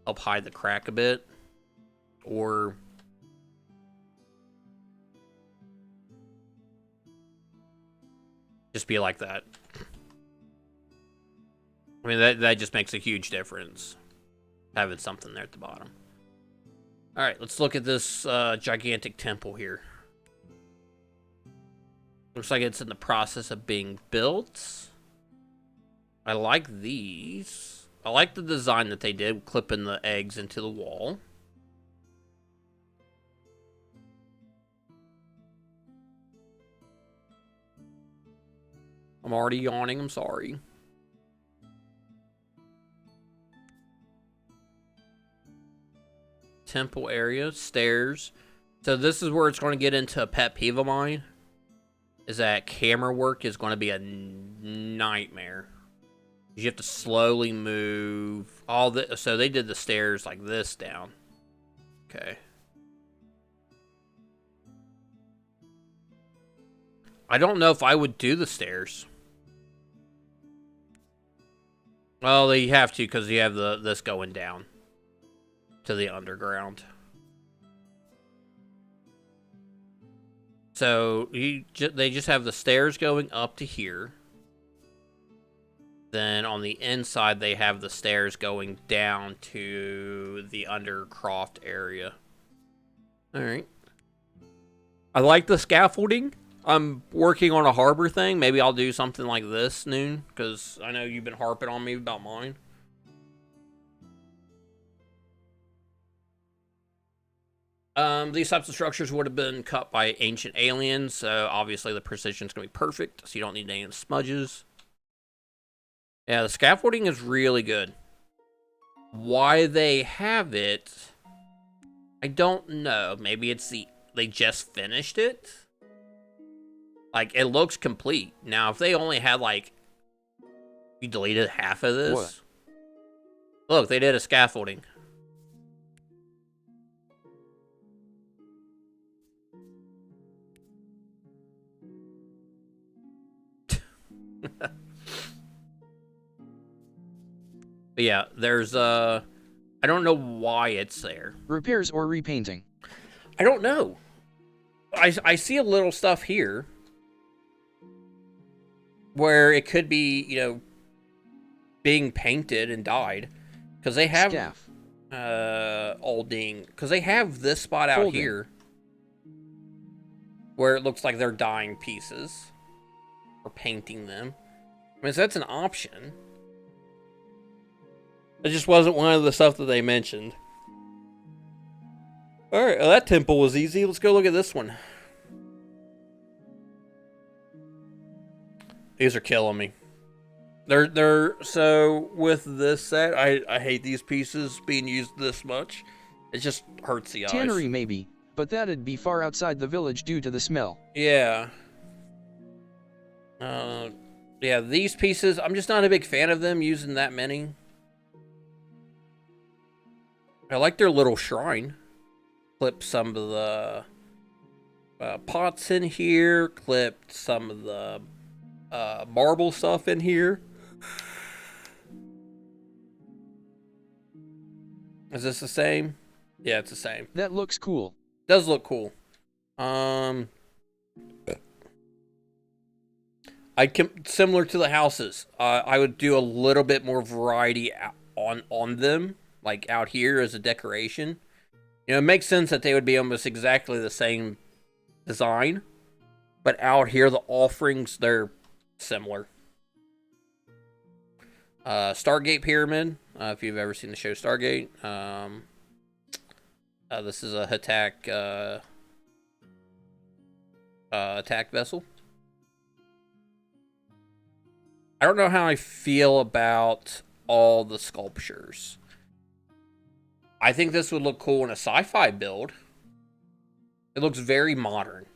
Help hide the crack a bit. Or just be like that. I mean, that just makes a huge difference, having something there at the bottom. All right, let's look at this gigantic temple here. Looks like it's in the process of being built. I like these. I like the design that they did, clipping the eggs into the wall. I'm already yawning, I'm sorry. Temple area, stairs. So this is where it's going to get into a pet peeve of mine. Is that camera work is going to be a nightmare. You have to slowly move all the... So they did the stairs like this down. Okay. I don't know if I would do the stairs. Well, you have to because you have this going down to the underground. So they just have the stairs going up to here. Then on the inside, they have the stairs going down to the undercroft area. All right. I like the scaffolding. I'm working on a harbor thing. Maybe I'll do something like this noon, because I know you've been harping on me about mine. These types of structures would have been cut by ancient aliens, so obviously the precision's going to be perfect, so you don't need any smudges. Yeah, the scaffolding is really good. Why they have it, I don't know. Maybe it's they just finished it. Like, it looks complete. Now, if they only had, like, you deleted half of this. What? Look, they did a scaffolding. But yeah, there's I don't know why it's there. Repairs or repainting? I don't know. I see a little stuff here where it could be, you know, being painted and dyed, because they have Scaff. Alding, because they have this spot out Folding. here where it looks like they're dyeing pieces or painting them. I mean, so that's an option. It just wasn't one of the stuff that they mentioned. Alright, well, that temple was easy. Let's go look at this one. These are killing me. They're so with this set, I hate these pieces being used this much. It just hurts the eyes. Tannery maybe, but that'd be far outside the village due to the smell. Yeah. Yeah, these pieces, I'm just not a big fan of them using that many. I like their little shrine. Clip some of the pots in here. Clipped some of the marble stuff in here. Is this the same? Yeah, it's the same. That looks cool. Does look cool. Similar to the houses. I would do a little bit more variety on them, like out here as a decoration. You know, it makes sense that they would be almost exactly the same design, but out here the offerings, they're similar. Stargate Pyramid, if you've ever seen the show Stargate. This is a attack vessel. I don't know how I feel about all the sculptures. I think this would look cool in a sci-fi build. It looks very modern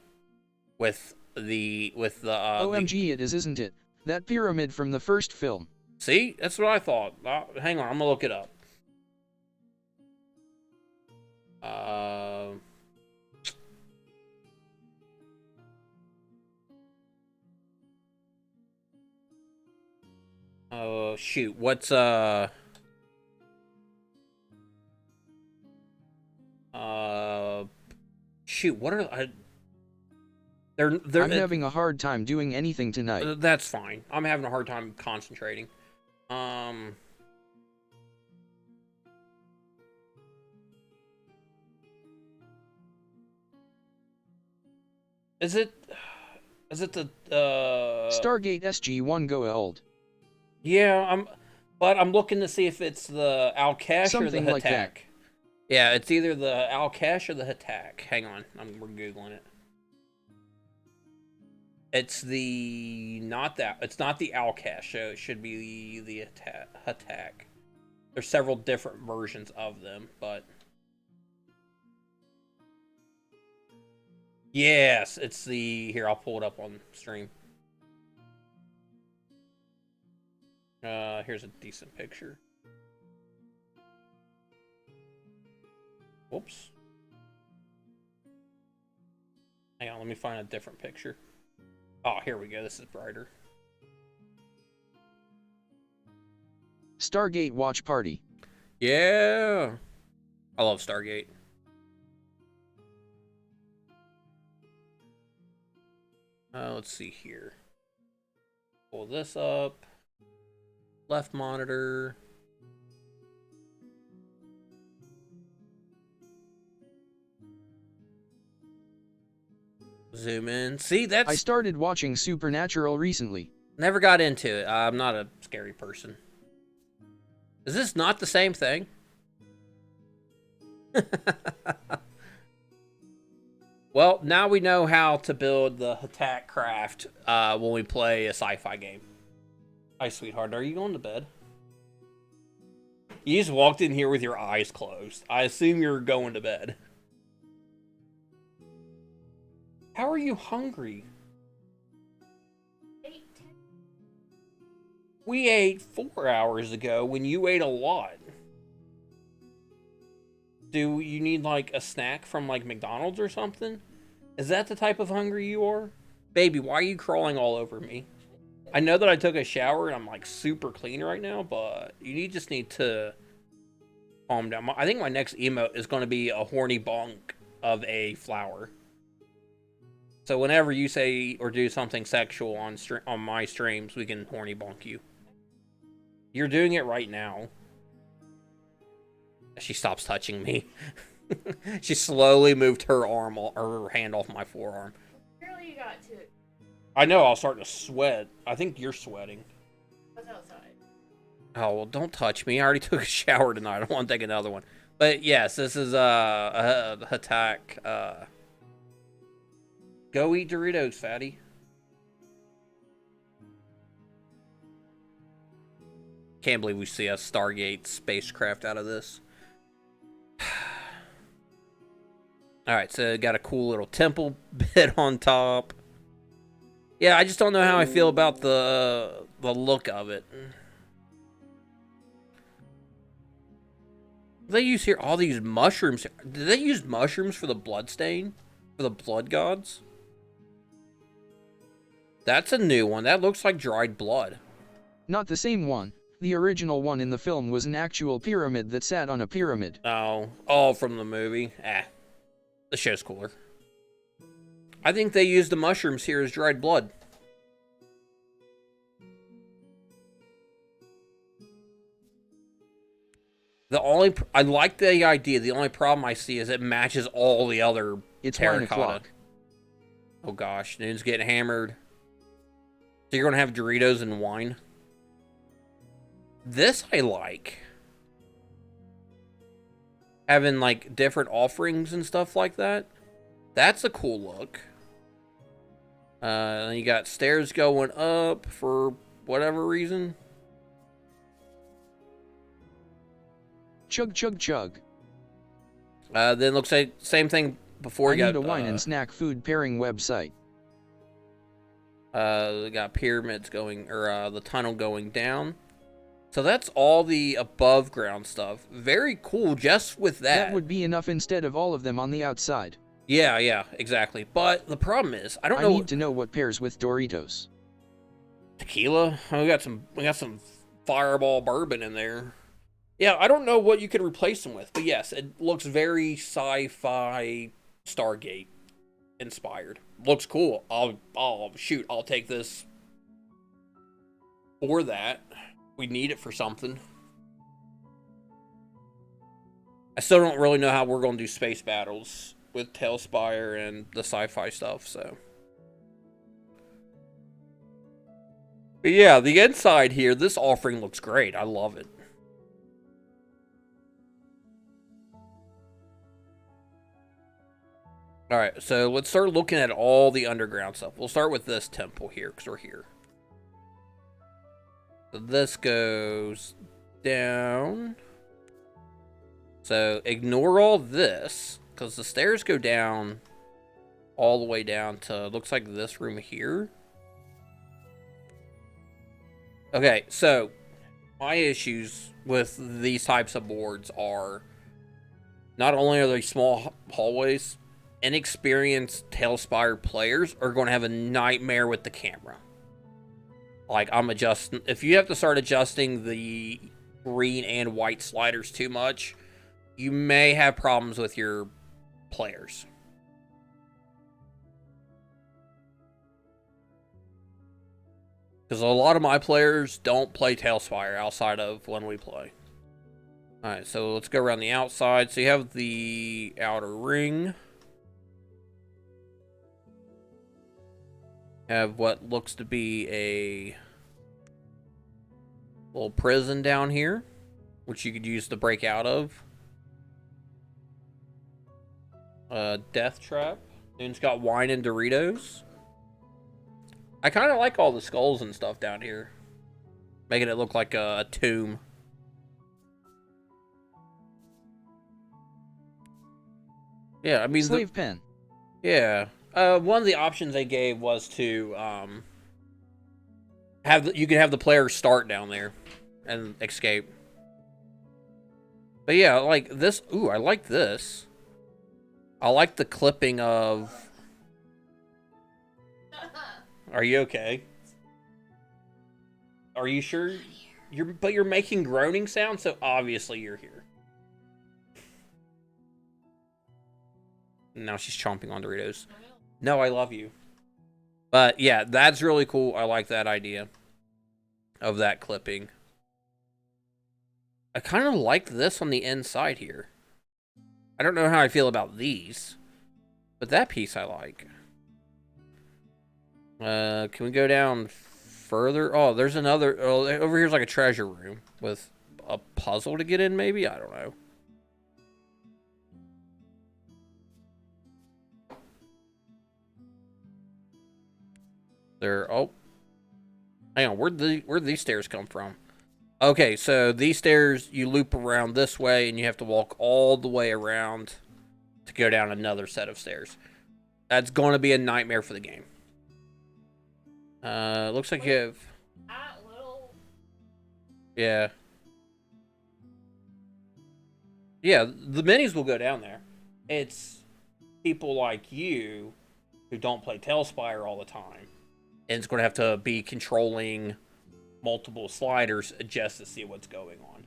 with the OMG, it is, isn't it? That pyramid from the first film. See, that's what I thought. Hang on, I'm gonna look it up. Oh shoot, what's shoot, what are they're I'm having a hard time doing anything tonight. That's fine. I'm having a hard time concentrating. Is it the Stargate SG-1 go old. Yeah, I'm looking to see if it's the Alcash or the Something like that. Hatak. Yeah, it's either the Alcash or the Hatak. Hang on, we're googling it. It's it's not the Alcash, so it should be the Hatak. There's several different versions of them, but yes, it's the here. I'll pull it up on stream. Here's a decent picture. Whoops. Hang on, let me find a different picture. Oh, here we go. This is brighter. Stargate watch party. Yeah. I love Stargate. Let's see here. Pull this up. Left monitor. Zoom in. See, I that's... started watching Supernatural recently. Never got into it. I'm not a scary person. Is this not the same thing? Well, now we know how to build the attack craft when we play a sci-fi game. Hi, sweetheart. Are you going to bed? You just walked in here with your eyes closed. I assume you're going to bed. How are you hungry? We ate 4 hours ago when you ate a lot. Do you need like a snack from like McDonald's or something? Is that the type of hungry you are? Baby, why are you crawling all over me? I know that I took a shower and I'm like super clean right now, but you just need to calm down. I think my next emote is going to be a horny bonk of a flower. So whenever you say or do something sexual on my streams, we can horny bonk you. You're doing it right now. She stops touching me. She slowly moved her arm or her hand off my forearm. Apparently you got to. I know, I'll start to sweat. I think you're sweating. What's outside? Oh, well, don't touch me. I already took a shower tonight. I don't want to take another one. But yes, this is a attack. Go eat Doritos, fatty. Can't believe we see a Stargate spacecraft out of this. Alright, so got a cool little temple bit on top. Yeah, I just don't know how I feel about the look of it. They use here all these mushrooms. Did they use mushrooms for the bloodstain? For the blood gods? That's a new one. That looks like dried blood. Not the same one. The original one in the film was an actual pyramid that sat on a pyramid. Oh, all from the movie. The show's cooler. I think they used the mushrooms here as dried blood. I like the idea. The only problem I see is it matches all the other It's terracotta. 1 o'clock. Oh gosh, Noon's getting hammered. So you're gonna have Doritos and wine. This I like. Having like different offerings and stuff like that. That's a cool look. You got stairs going up for whatever reason. Chug chug chug. Then looks like same thing before. I You need got a wine and snack food pairing website. we got pyramids going, or the tunnel going down. So that's all the above ground stuff. Very cool just with that. That would be enough instead of all of them on the outside. Yeah, exactly. But the problem is, I need to know what pairs with Doritos. Tequila? Oh, we got some Fireball bourbon in there. Yeah, I don't know what you could replace them with, but yes, it looks very sci-fi Stargate inspired. Looks cool. I'll take this for that. We need it for something. I still don't really know how we're going to do space battles with Talespire and the sci-fi stuff, so. But yeah, the inside here, this offering looks great. I love it. Alright, so let's start looking at all the underground stuff. We'll start with this temple here, because we're here. So this goes down. So ignore all this, because the stairs go down all the way down to, looks like this room here. Okay, so my issues with these types of boards are, not only are they small hallways, inexperienced Talespire players are going to have a nightmare with the camera. Like, if you have to start adjusting the green and white sliders too much, you may have problems with your players. Because a lot of my players don't play Talespire outside of when we play. Alright, so let's go around the outside. So you have the outer ring. Have what looks to be a little prison down here, which you could use to break out of. Death trap. And it's got wine and Doritos. I kind of like all the skulls and stuff down here, making it look like a tomb. Yeah, I mean, Slave pen. yeah. One of the options they gave was to you could have the player start down there and escape. But yeah, like this. Ooh, I like this. I like the clipping of. Are you okay? Are you sure? But you're making groaning sounds, so obviously you're here. Now she's chomping on Doritos. No, I love you. But yeah, that's really cool. I like that idea of that clipping. I kind of like this on the inside here. I don't know how I feel about these, but that piece I like. Can we go down further? Oh, there's another. Oh, over here's like a treasure room with a puzzle to get in, maybe? I don't know. There. Oh, hang on. Where'd these stairs come from? Okay, so these stairs you loop around this way, and you have to walk all the way around to go down another set of stairs. That's going to be a nightmare for the game. Looks like you have. Yeah. Yeah, the minis will go down there. It's people like you who don't play Talespire all the time, and it's going to have to be controlling multiple sliders just to see what's going on.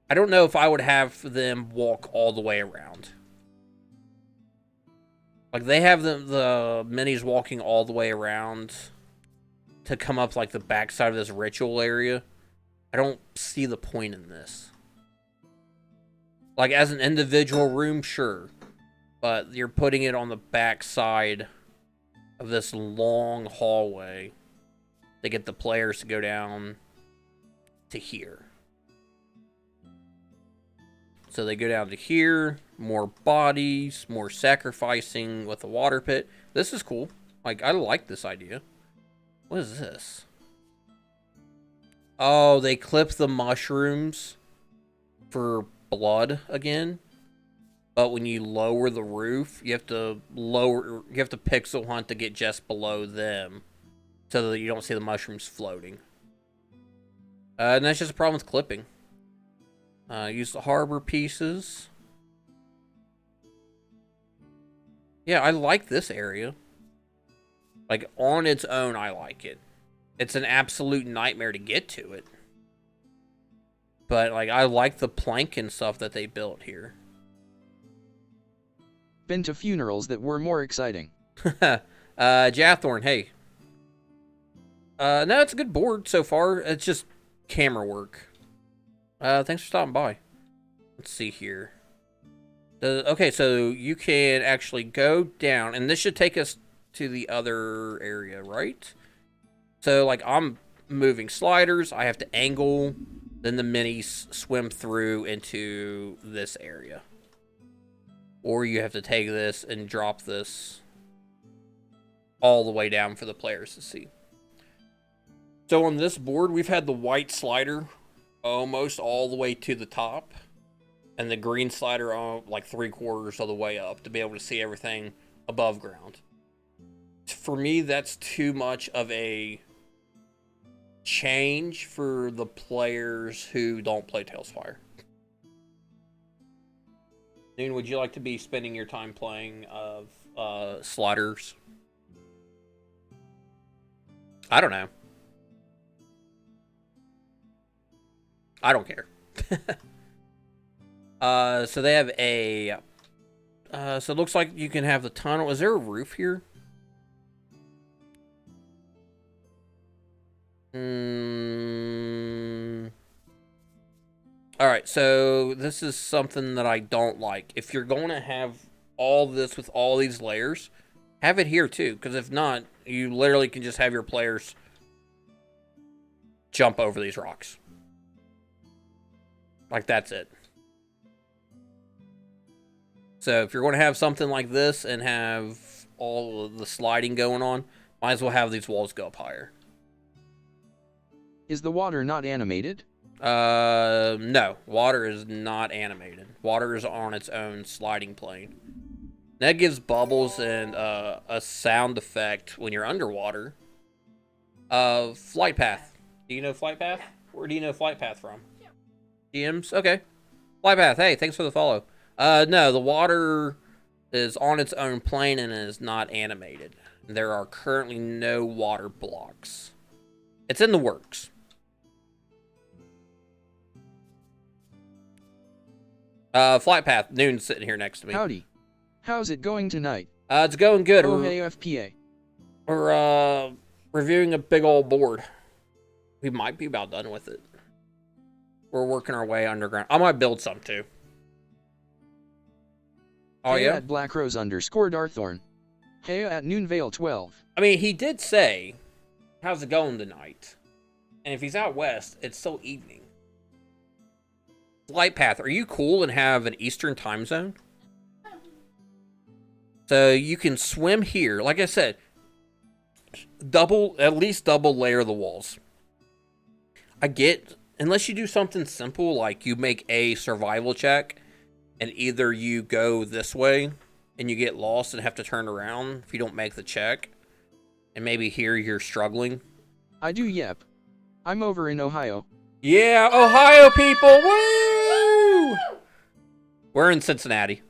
I don't know if I would have them walk all the way around. Like, they have the minis walking all the way around to come up, like, the backside of this ritual area. I don't see the point in this. Like, as an individual room, sure. But you're putting it on the backside of this long hallway to get the players to go down to here. So they go down to here, more bodies, more sacrificing with a water pit. This is cool. Like, I like this idea. What is this? Oh, they clip the mushrooms for blood again. But when you lower the roof, you have to pixel hunt to get just below them so that you don't see the mushrooms floating. And that's just a problem with clipping. Use the harbor pieces. Yeah, I like this area. Like, on its own, I like it. It's an absolute nightmare to get to it. But, like, I like the plank and stuff that they built here. Been to funerals that were more exciting. Jathorn, hey. No, it's a good board so far. It's just camera work. Thanks for stopping by. Let's see here. Okay, so you can actually go down, and this should take us to the other area, right? So, like, I'm moving sliders. I have to angle. Then the minis swim through into this area. Or you have to take this and drop this all the way down for the players to see. So on this board, we've had the white slider almost all the way to the top, and the green slider like 3/4 of the way up to be able to see everything above ground. For me, that's too much of a change for the players who don't play Talespire. Noon, would you like to be spending your time playing sliders? I don't know. I don't care. So they have a... so it looks like you can have the tunnel. Is there a roof here? Alright, so this is something that I don't like. If you're going to have all this with all these layers, Have it here too, because if not, you literally can just have your players jump over these rocks. Like, that's it. So if you're going to have something like this and have all of the sliding going on, might as well have these walls go up higher. Is the water not animated? No. Water is not animated. Water is on its own sliding plane. That gives bubbles and a sound effect when you're underwater. Flight path. Do you know flight path? Where do you know flight path from? GMs? Okay. Flight path. Hey, thanks for the follow. No, the water is on its own plane and is not animated. There are currently no water blocks. It's in the works. Flight path. Noon's sitting here next to me. Howdy. How's it going tonight? It's going good. Oh, hey, FPA. We're reviewing a big old board. We might be about done with it. We're working our way underground. I might build some too. Oh, hey yeah? At BlackRose_Darthorn. Hey at Noonvale12. I mean, he did say, how's it going tonight? And if he's out west, it's still evening. Flight path, are you cool and have an Eastern time zone? So you can swim here. Like I said, at least double layer the walls. I get, unless you do something simple, like you make a survival check, and either you go this way, and you get lost and have to turn around if you don't make the check, and maybe here you're struggling. I do, yep. I'm over in Ohio. Yeah, Ohio people, woo! We're in Cincinnati.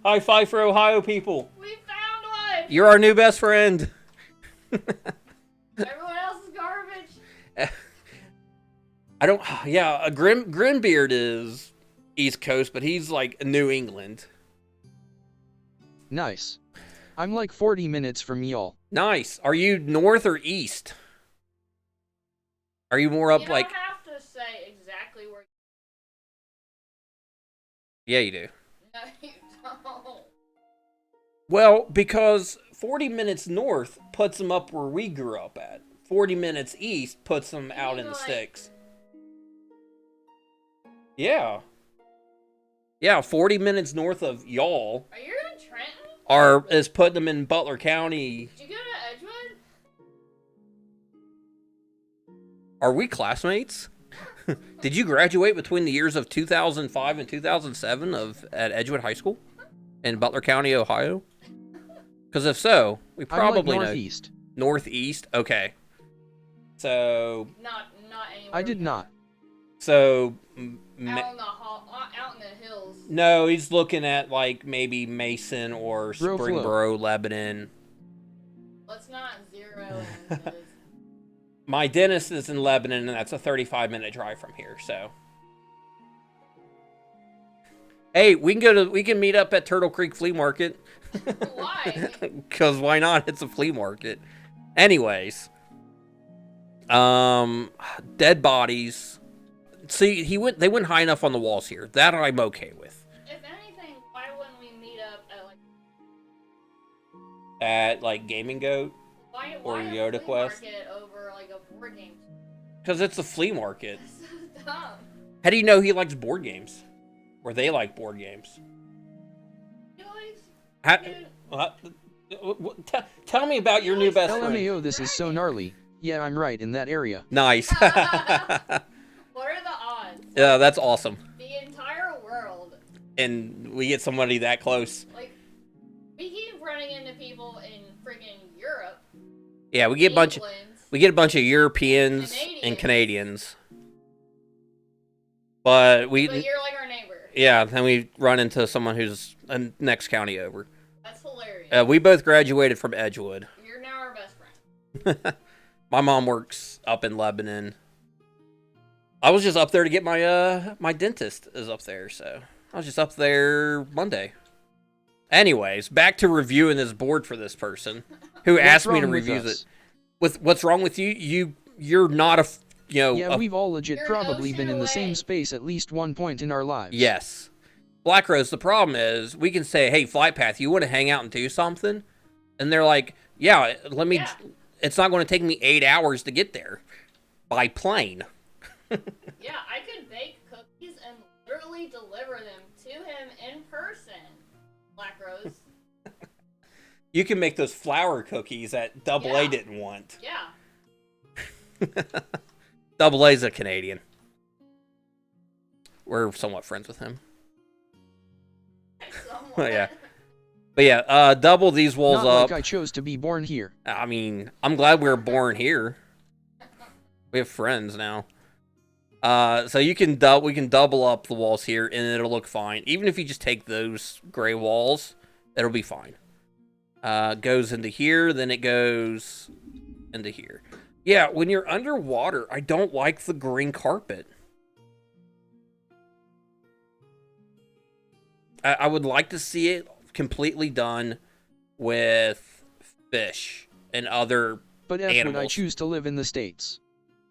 High five for Ohio people. We found one! You're our new best friend. Everyone else is garbage. Grimbeard is East Coast, but he's like New England. Nice. I'm like 40 minutes from y'all. Nice. Are you north or east? Are you more up You like... don't have to say exactly where... Yeah, you do. No, you don't. Well, because 40 minutes north puts them up where we grew up at. 40 minutes east puts them out in the sticks. Yeah. Yeah, 40 minutes north of y'all Are you in Trenton? is putting them in Butler County. Did you go to Edgewood? Are we classmates? Did you graduate between the years of 2005 and 2007 at Edgewood High School in Butler County, Ohio? Because if so, we probably I'm like northeast. know. Northeast? Okay. So... Not anywhere. I did not. So... Out in the hills. No, he's looking at like maybe Mason or Bro Springboro, Lebanon. Let's not zero into this. My dentist is in Lebanon, and that's a 35-minute drive from here. So, hey, we can meet up at Turtle Creek Flea Market. Why? Because why not? It's a flea market. Anyways, dead bodies. See, they went high enough on the walls here. That I'm okay with. If anything, why wouldn't we meet up at At like Gaming Goat why or a Yoda flea Quest. market over like a board game? Because it's a flea market. That's so dumb. How do you know he likes board games? Or they like board games? Tell me about your new best friend. LMAO, this is so gnarly. Yeah, I'm right in that area. Nice. What are the odds? Yeah, that's awesome. The entire world. And we get somebody that close. Like, we keep running into people in friggin' Europe. Yeah, we get a bunch of Europeans and Canadians. But you're like our neighbor. Yeah, then we run into someone who's next county over. That's hilarious. We both graduated from Edgewood. You're now our best friend. My mom works up in Lebanon. I was just up there to get my dentist is up there, so I was just up there Monday. Anyways, back to reviewing this board for this person who asked me to review it. What's wrong with you? You're not Yeah, we've all legit probably been in the same space at least one point in our lives. Yes. Black Rose, the problem is we can say, hey, Flight Path, you want to hang out and do something? And they're like, yeah, let me. Yeah. It's not going to take me 8 hours to get there by plane. Yeah, I could bake cookies and literally deliver them to him in person, Black Rose. You can make those flour cookies that Double A didn't want. Yeah. Double A's a Canadian. We're somewhat friends with him. Somewhat. Yeah. But yeah, double these walls Not up. like I chose to be born here. I mean, I'm glad we were born here. We have friends now. So we can double up the walls here, and it'll look fine. Even if you just take those gray walls, it'll be fine. Goes into here, then it goes into here. Yeah, when you're underwater, I don't like the green carpet. I would like to see it completely done with fish and other But animals. would I choose to live in the States?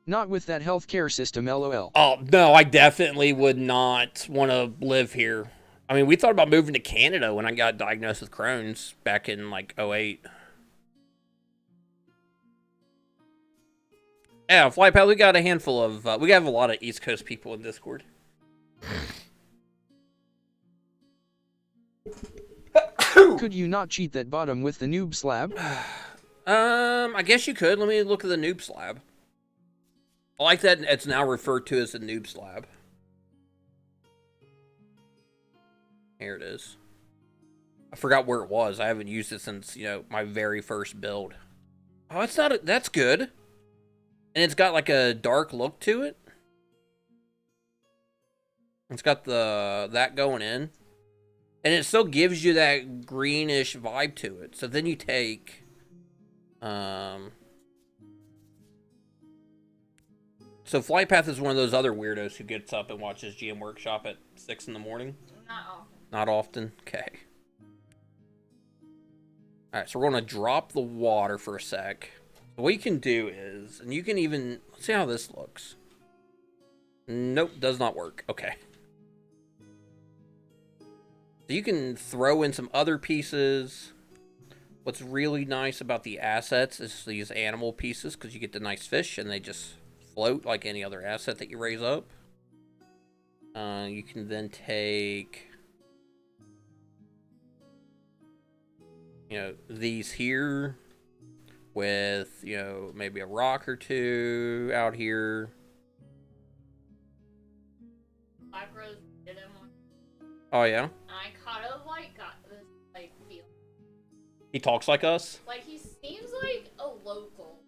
Not with that healthcare system, lol. Oh, no, I definitely would not want to live here. I mean, we thought about moving to Canada when I got diagnosed with Crohn's back in, like, 2008. Yeah, Flight Path, we got a handful of... we have a lot of East Coast people in Discord. Could you not cheat that bottom with the noob slab? I guess you could. Let me look at the noob slab. I like that it's now referred to as the noob slab. Here it is. I forgot where it was. I haven't used it since, my very first build. Oh, it's not... that's good. And it's got, like, a dark look to it. It's got that going in. And it still gives you that greenish vibe to it. So then you take... So Flight Path is one of those other weirdos who gets up and watches GM Workshop at 6 in the morning. Not often. Not often? Okay. Alright, so we're going to drop the water for a sec. What you can do is, and you can even, let's see how this looks. Nope, does not work. Okay. So you can throw in some other pieces. What's really nice about the assets is these animal pieces, because you get the nice fish and they just float like any other asset that you raise up. You can then take, these here with, maybe a rock or two out here. Black Rose did him one. Oh, yeah? And I kind of, got this, feel. He talks like us? Like, he seems like a local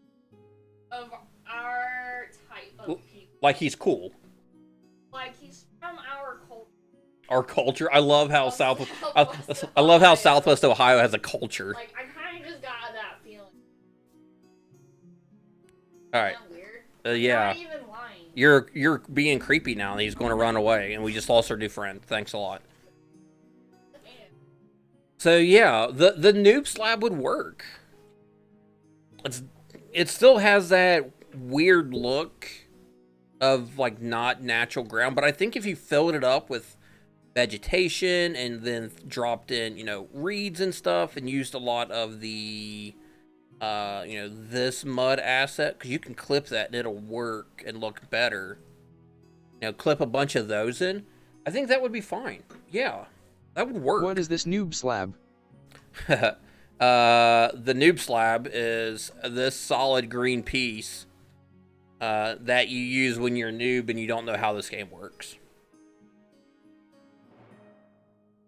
of our type of people. Like he's cool. Like, he's from our culture. Our culture? I love how I love how Southwest Ohio has a culture. Like, I kind of just got that feeling. Alright. Isn't that weird? Yeah. Not even lying. You're being creepy now, and he's going to run away, and we just lost our new friend. Thanks a lot. So yeah, the noob slab would work. It still has that weird look of not natural ground, but I think if you filled it up with vegetation and then dropped in, reeds and stuff, and used a lot of the this mud asset, because you can clip that and it'll work and look better. Clip a bunch of those in. I think that would be fine. Yeah, that would work. What is this noob slab? The noob slab is this solid green piece that you use when you're a noob and you don't know how this game works.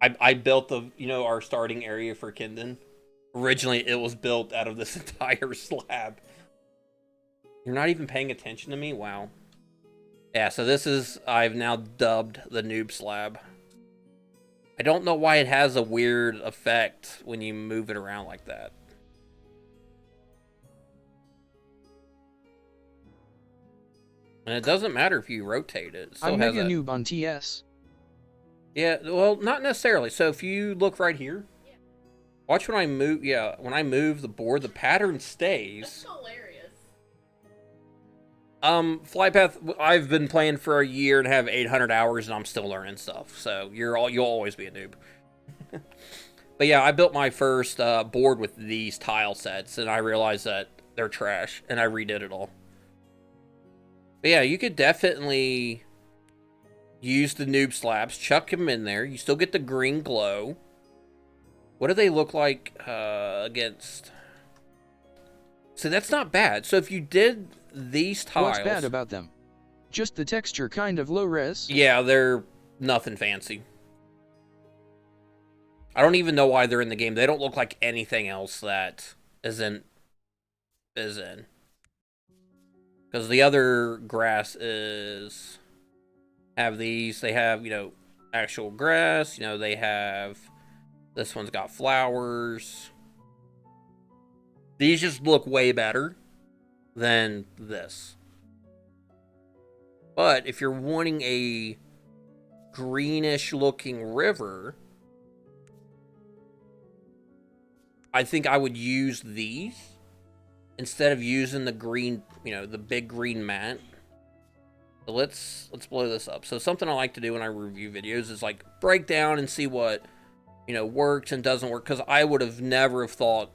I built our starting area for Kindon. Originally, it was built out of this entire slab. You're not even paying attention to me? Wow. Yeah, so this is, I've now dubbed the noob slab. I don't know why it has a weird effect when you move it around like that. And it doesn't matter if you rotate it. I'm mega noob on TS. Yeah, well, not necessarily. So if you look right here, watch when I move. Yeah, when I move the board, the pattern stays. That's hilarious. Flypath, I've been playing for a year and have 800 hours, and I'm still learning stuff. So you'll always be a noob. But yeah, I built my first board with these tile sets, and I realized that they're trash, and I redid it all. But yeah, you could definitely use the noob slabs, chuck them in there. You still get the green glow. What do they look like against? So that's not bad. So if you did these tiles... What's bad about them? Just the texture kind of low res? Yeah, they're nothing fancy. I don't even know why they're in the game. They don't look like anything else that is in. Because the other grass is... have these. They have, actual grass. They have... This one's got flowers. These just look way better than this. But if you're wanting a greenish looking river, I think I would use these instead of using the green, the big green mat. So let's blow this up. So something I like to do when I review videos is like break down and see what works and doesn't work, because I would have never thought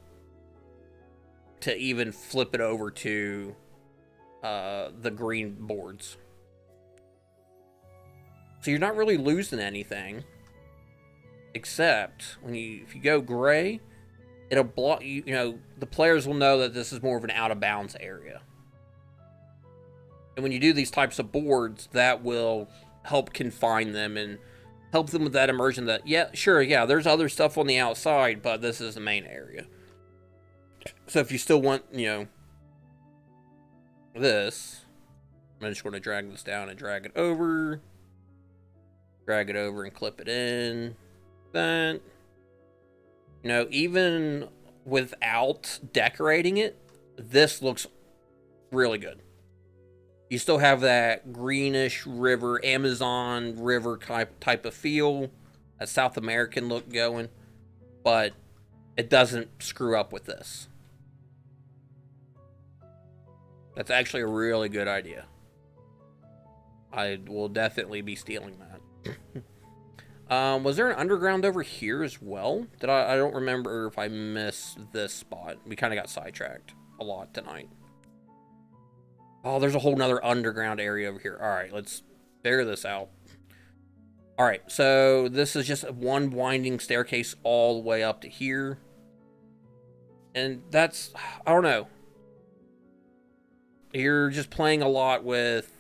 to even flip it over to the green boards. So you're not really losing anything, except if you go gray, it'll block the players will know that this is more of an out of bounds area. And when you do these types of boards, that will help confine them and help them with that immersion that, there's other stuff on the outside, but this is the main area. So if you still want, this, I'm just going to drag this down and drag it over and clip it in. Then, even without decorating it, this looks really good. You still have that greenish river, Amazon river type of feel, a South American look going, but it doesn't screw up with this. That's actually a really good idea. I will definitely be stealing that. Was there an underground over here as well? I don't remember if I missed this spot. We kind of got sidetracked a lot tonight. Oh, there's a whole nother underground area over here. All right, let's figure this out. All right, so this is just one winding staircase all the way up to here. And that's, I don't know. You're just playing a lot with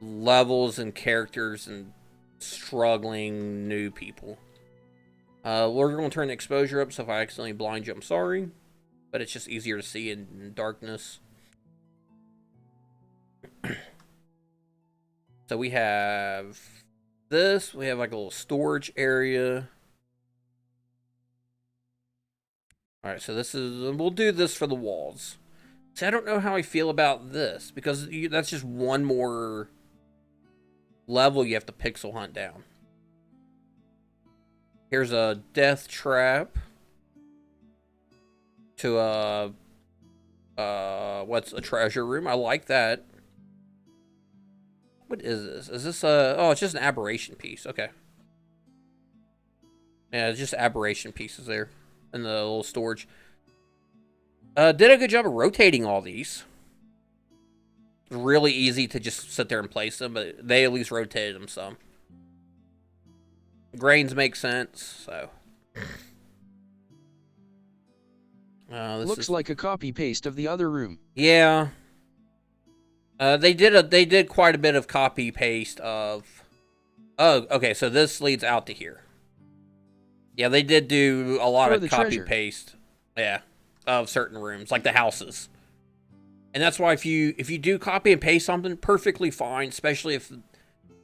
levels and characters and struggling new people. We're going to turn the exposure up, so if I accidentally blind you, I'm sorry. But it's just easier to see in darkness. So we have this. We have like a little storage area. Alright, so this is... We'll do this for the walls. See, I don't know how I feel about this, because that's just one more level you have to pixel hunt down. Here's a death trap to what's a treasure room. I like that. What is this? Is this oh, it's just an aberration piece. Okay. Yeah, it's just aberration pieces there in the little storage. Did a good job of rotating all these. Really easy to just sit there and place them, but they at least rotated them some. Grains make sense, so. Looks like a copy-paste of the other room. Yeah. They did quite a bit of copy-paste of... Oh, okay, so this leads out to here. Yeah, they did do a lot of copy-paste. Yeah. Of certain rooms, like the houses. And that's why if you do copy and paste something, perfectly fine, especially if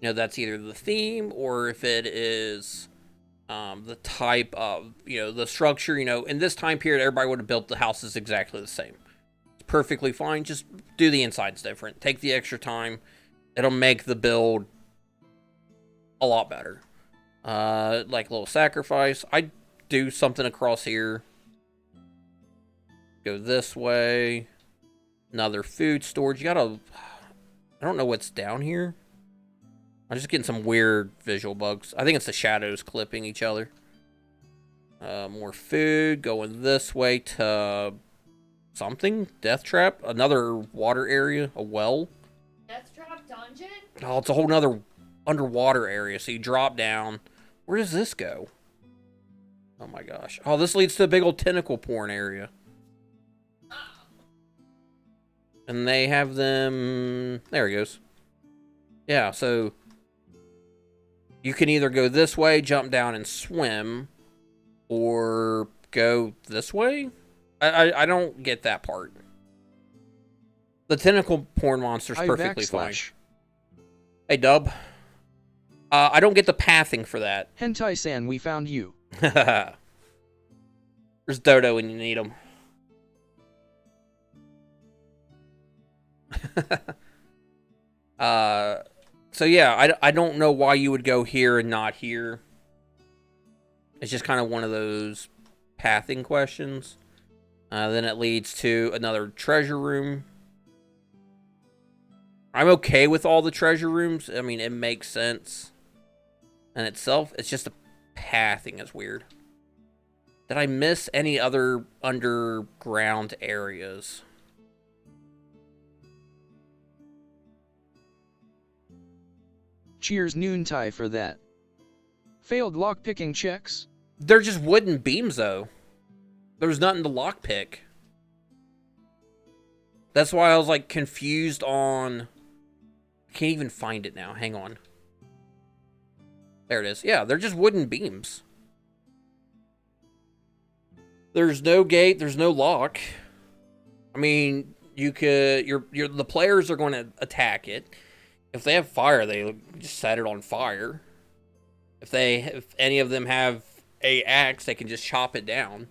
that's either the theme or if it is the type of the structure. In this time period, everybody would have built the houses exactly the same. It's perfectly fine. Just do the insides different. Take the extra time. It'll make the build a lot better. Like a little sacrifice. I do something across here. Go this way. Another food storage. You gotta... I don't know what's down here. I'm just getting some weird visual bugs. I think it's the shadows clipping each other. More food. Going this way to... something? Death trap? Another water area? A well? Death Trap Dungeon? Oh, it's a whole nother underwater area. So you drop down. Where does this go? Oh my gosh. Oh, this leads to a big old tentacle porn area. And they have them... There he goes. Yeah, so... You can either go this way, jump down and swim, or go this way? I don't get that part. The tentacle porn monster's perfectly fine. Hey, Dub. I don't get the pathing for that. Hentai-san, we found you. There's Dodo when you need him. So yeah, I don't know why you would go here and not here. It's just kind of one of those pathing questions. Then it leads to another treasure room. I'm okay with all the treasure rooms. I mean, it makes sense in itself. It's just the pathing is weird. Did I miss any other underground areas? Cheers Noontie for that. Failed lockpicking checks? They're just wooden beams, though. There's nothing to lockpick. That's why I was, like, confused on... I can't even find it now. Hang on. There it is. Yeah, they're just wooden beams. There's no gate. There's no lock. I mean, you could... the players are going to attack it. If they have fire, they just set it on fire. If any of them have a axe, they can just chop it down.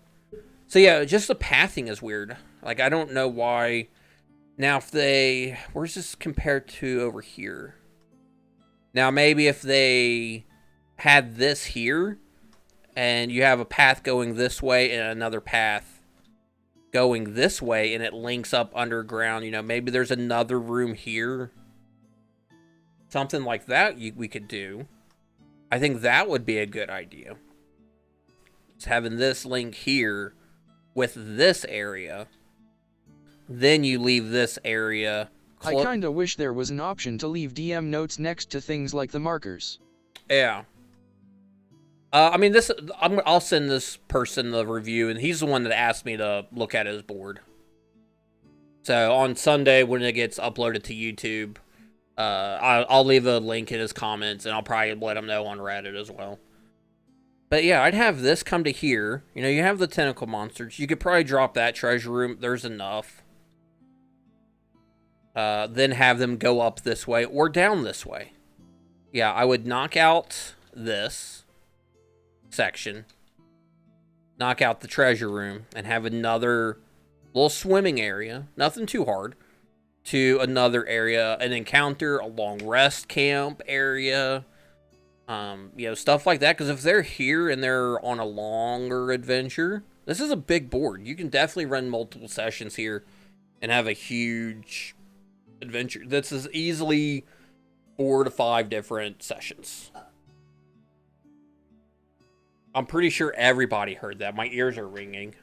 So yeah, just the pathing is weird. Like, I don't know why. Now, if they... Where's this compared to over here? Now, maybe if they had this here, and you have a path going this way and another path going this way, and it links up underground, you know, maybe there's another room here. Something like that we could do. I think that would be a good idea. Just having this link here with this area. Then you leave this area. I kinda wish there was an option to leave DM notes next to things like the markers. Yeah. I mean, I'll send this person the review, and he's the one that asked me to look at his board. So on Sunday, when it gets uploaded to YouTube, I'll leave a link in his comments, and I'll probably let him know on Reddit as well. But yeah, I'd have this come to here. You know, you have the tentacle monsters. You could probably drop that treasure room. There's enough. Then have them go up this way or down this way. Yeah, I would knock out this section. Knock out the treasure room and have another little swimming area. Nothing too hard. To another area, an encounter, a long rest camp area. You know, stuff like that. Because if they're here and they're on a longer adventure, this is a big board. You can definitely run multiple sessions here and have a huge adventure. This is easily 4 to 5 different sessions. I'm pretty sure everybody heard that. My ears are ringing.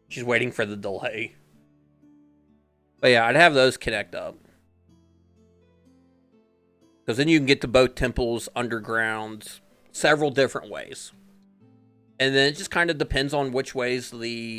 She's waiting for the delay. But yeah, I'd have those connect up. Because then you can get to both temples underground several different ways. And then it just kind of depends on which ways the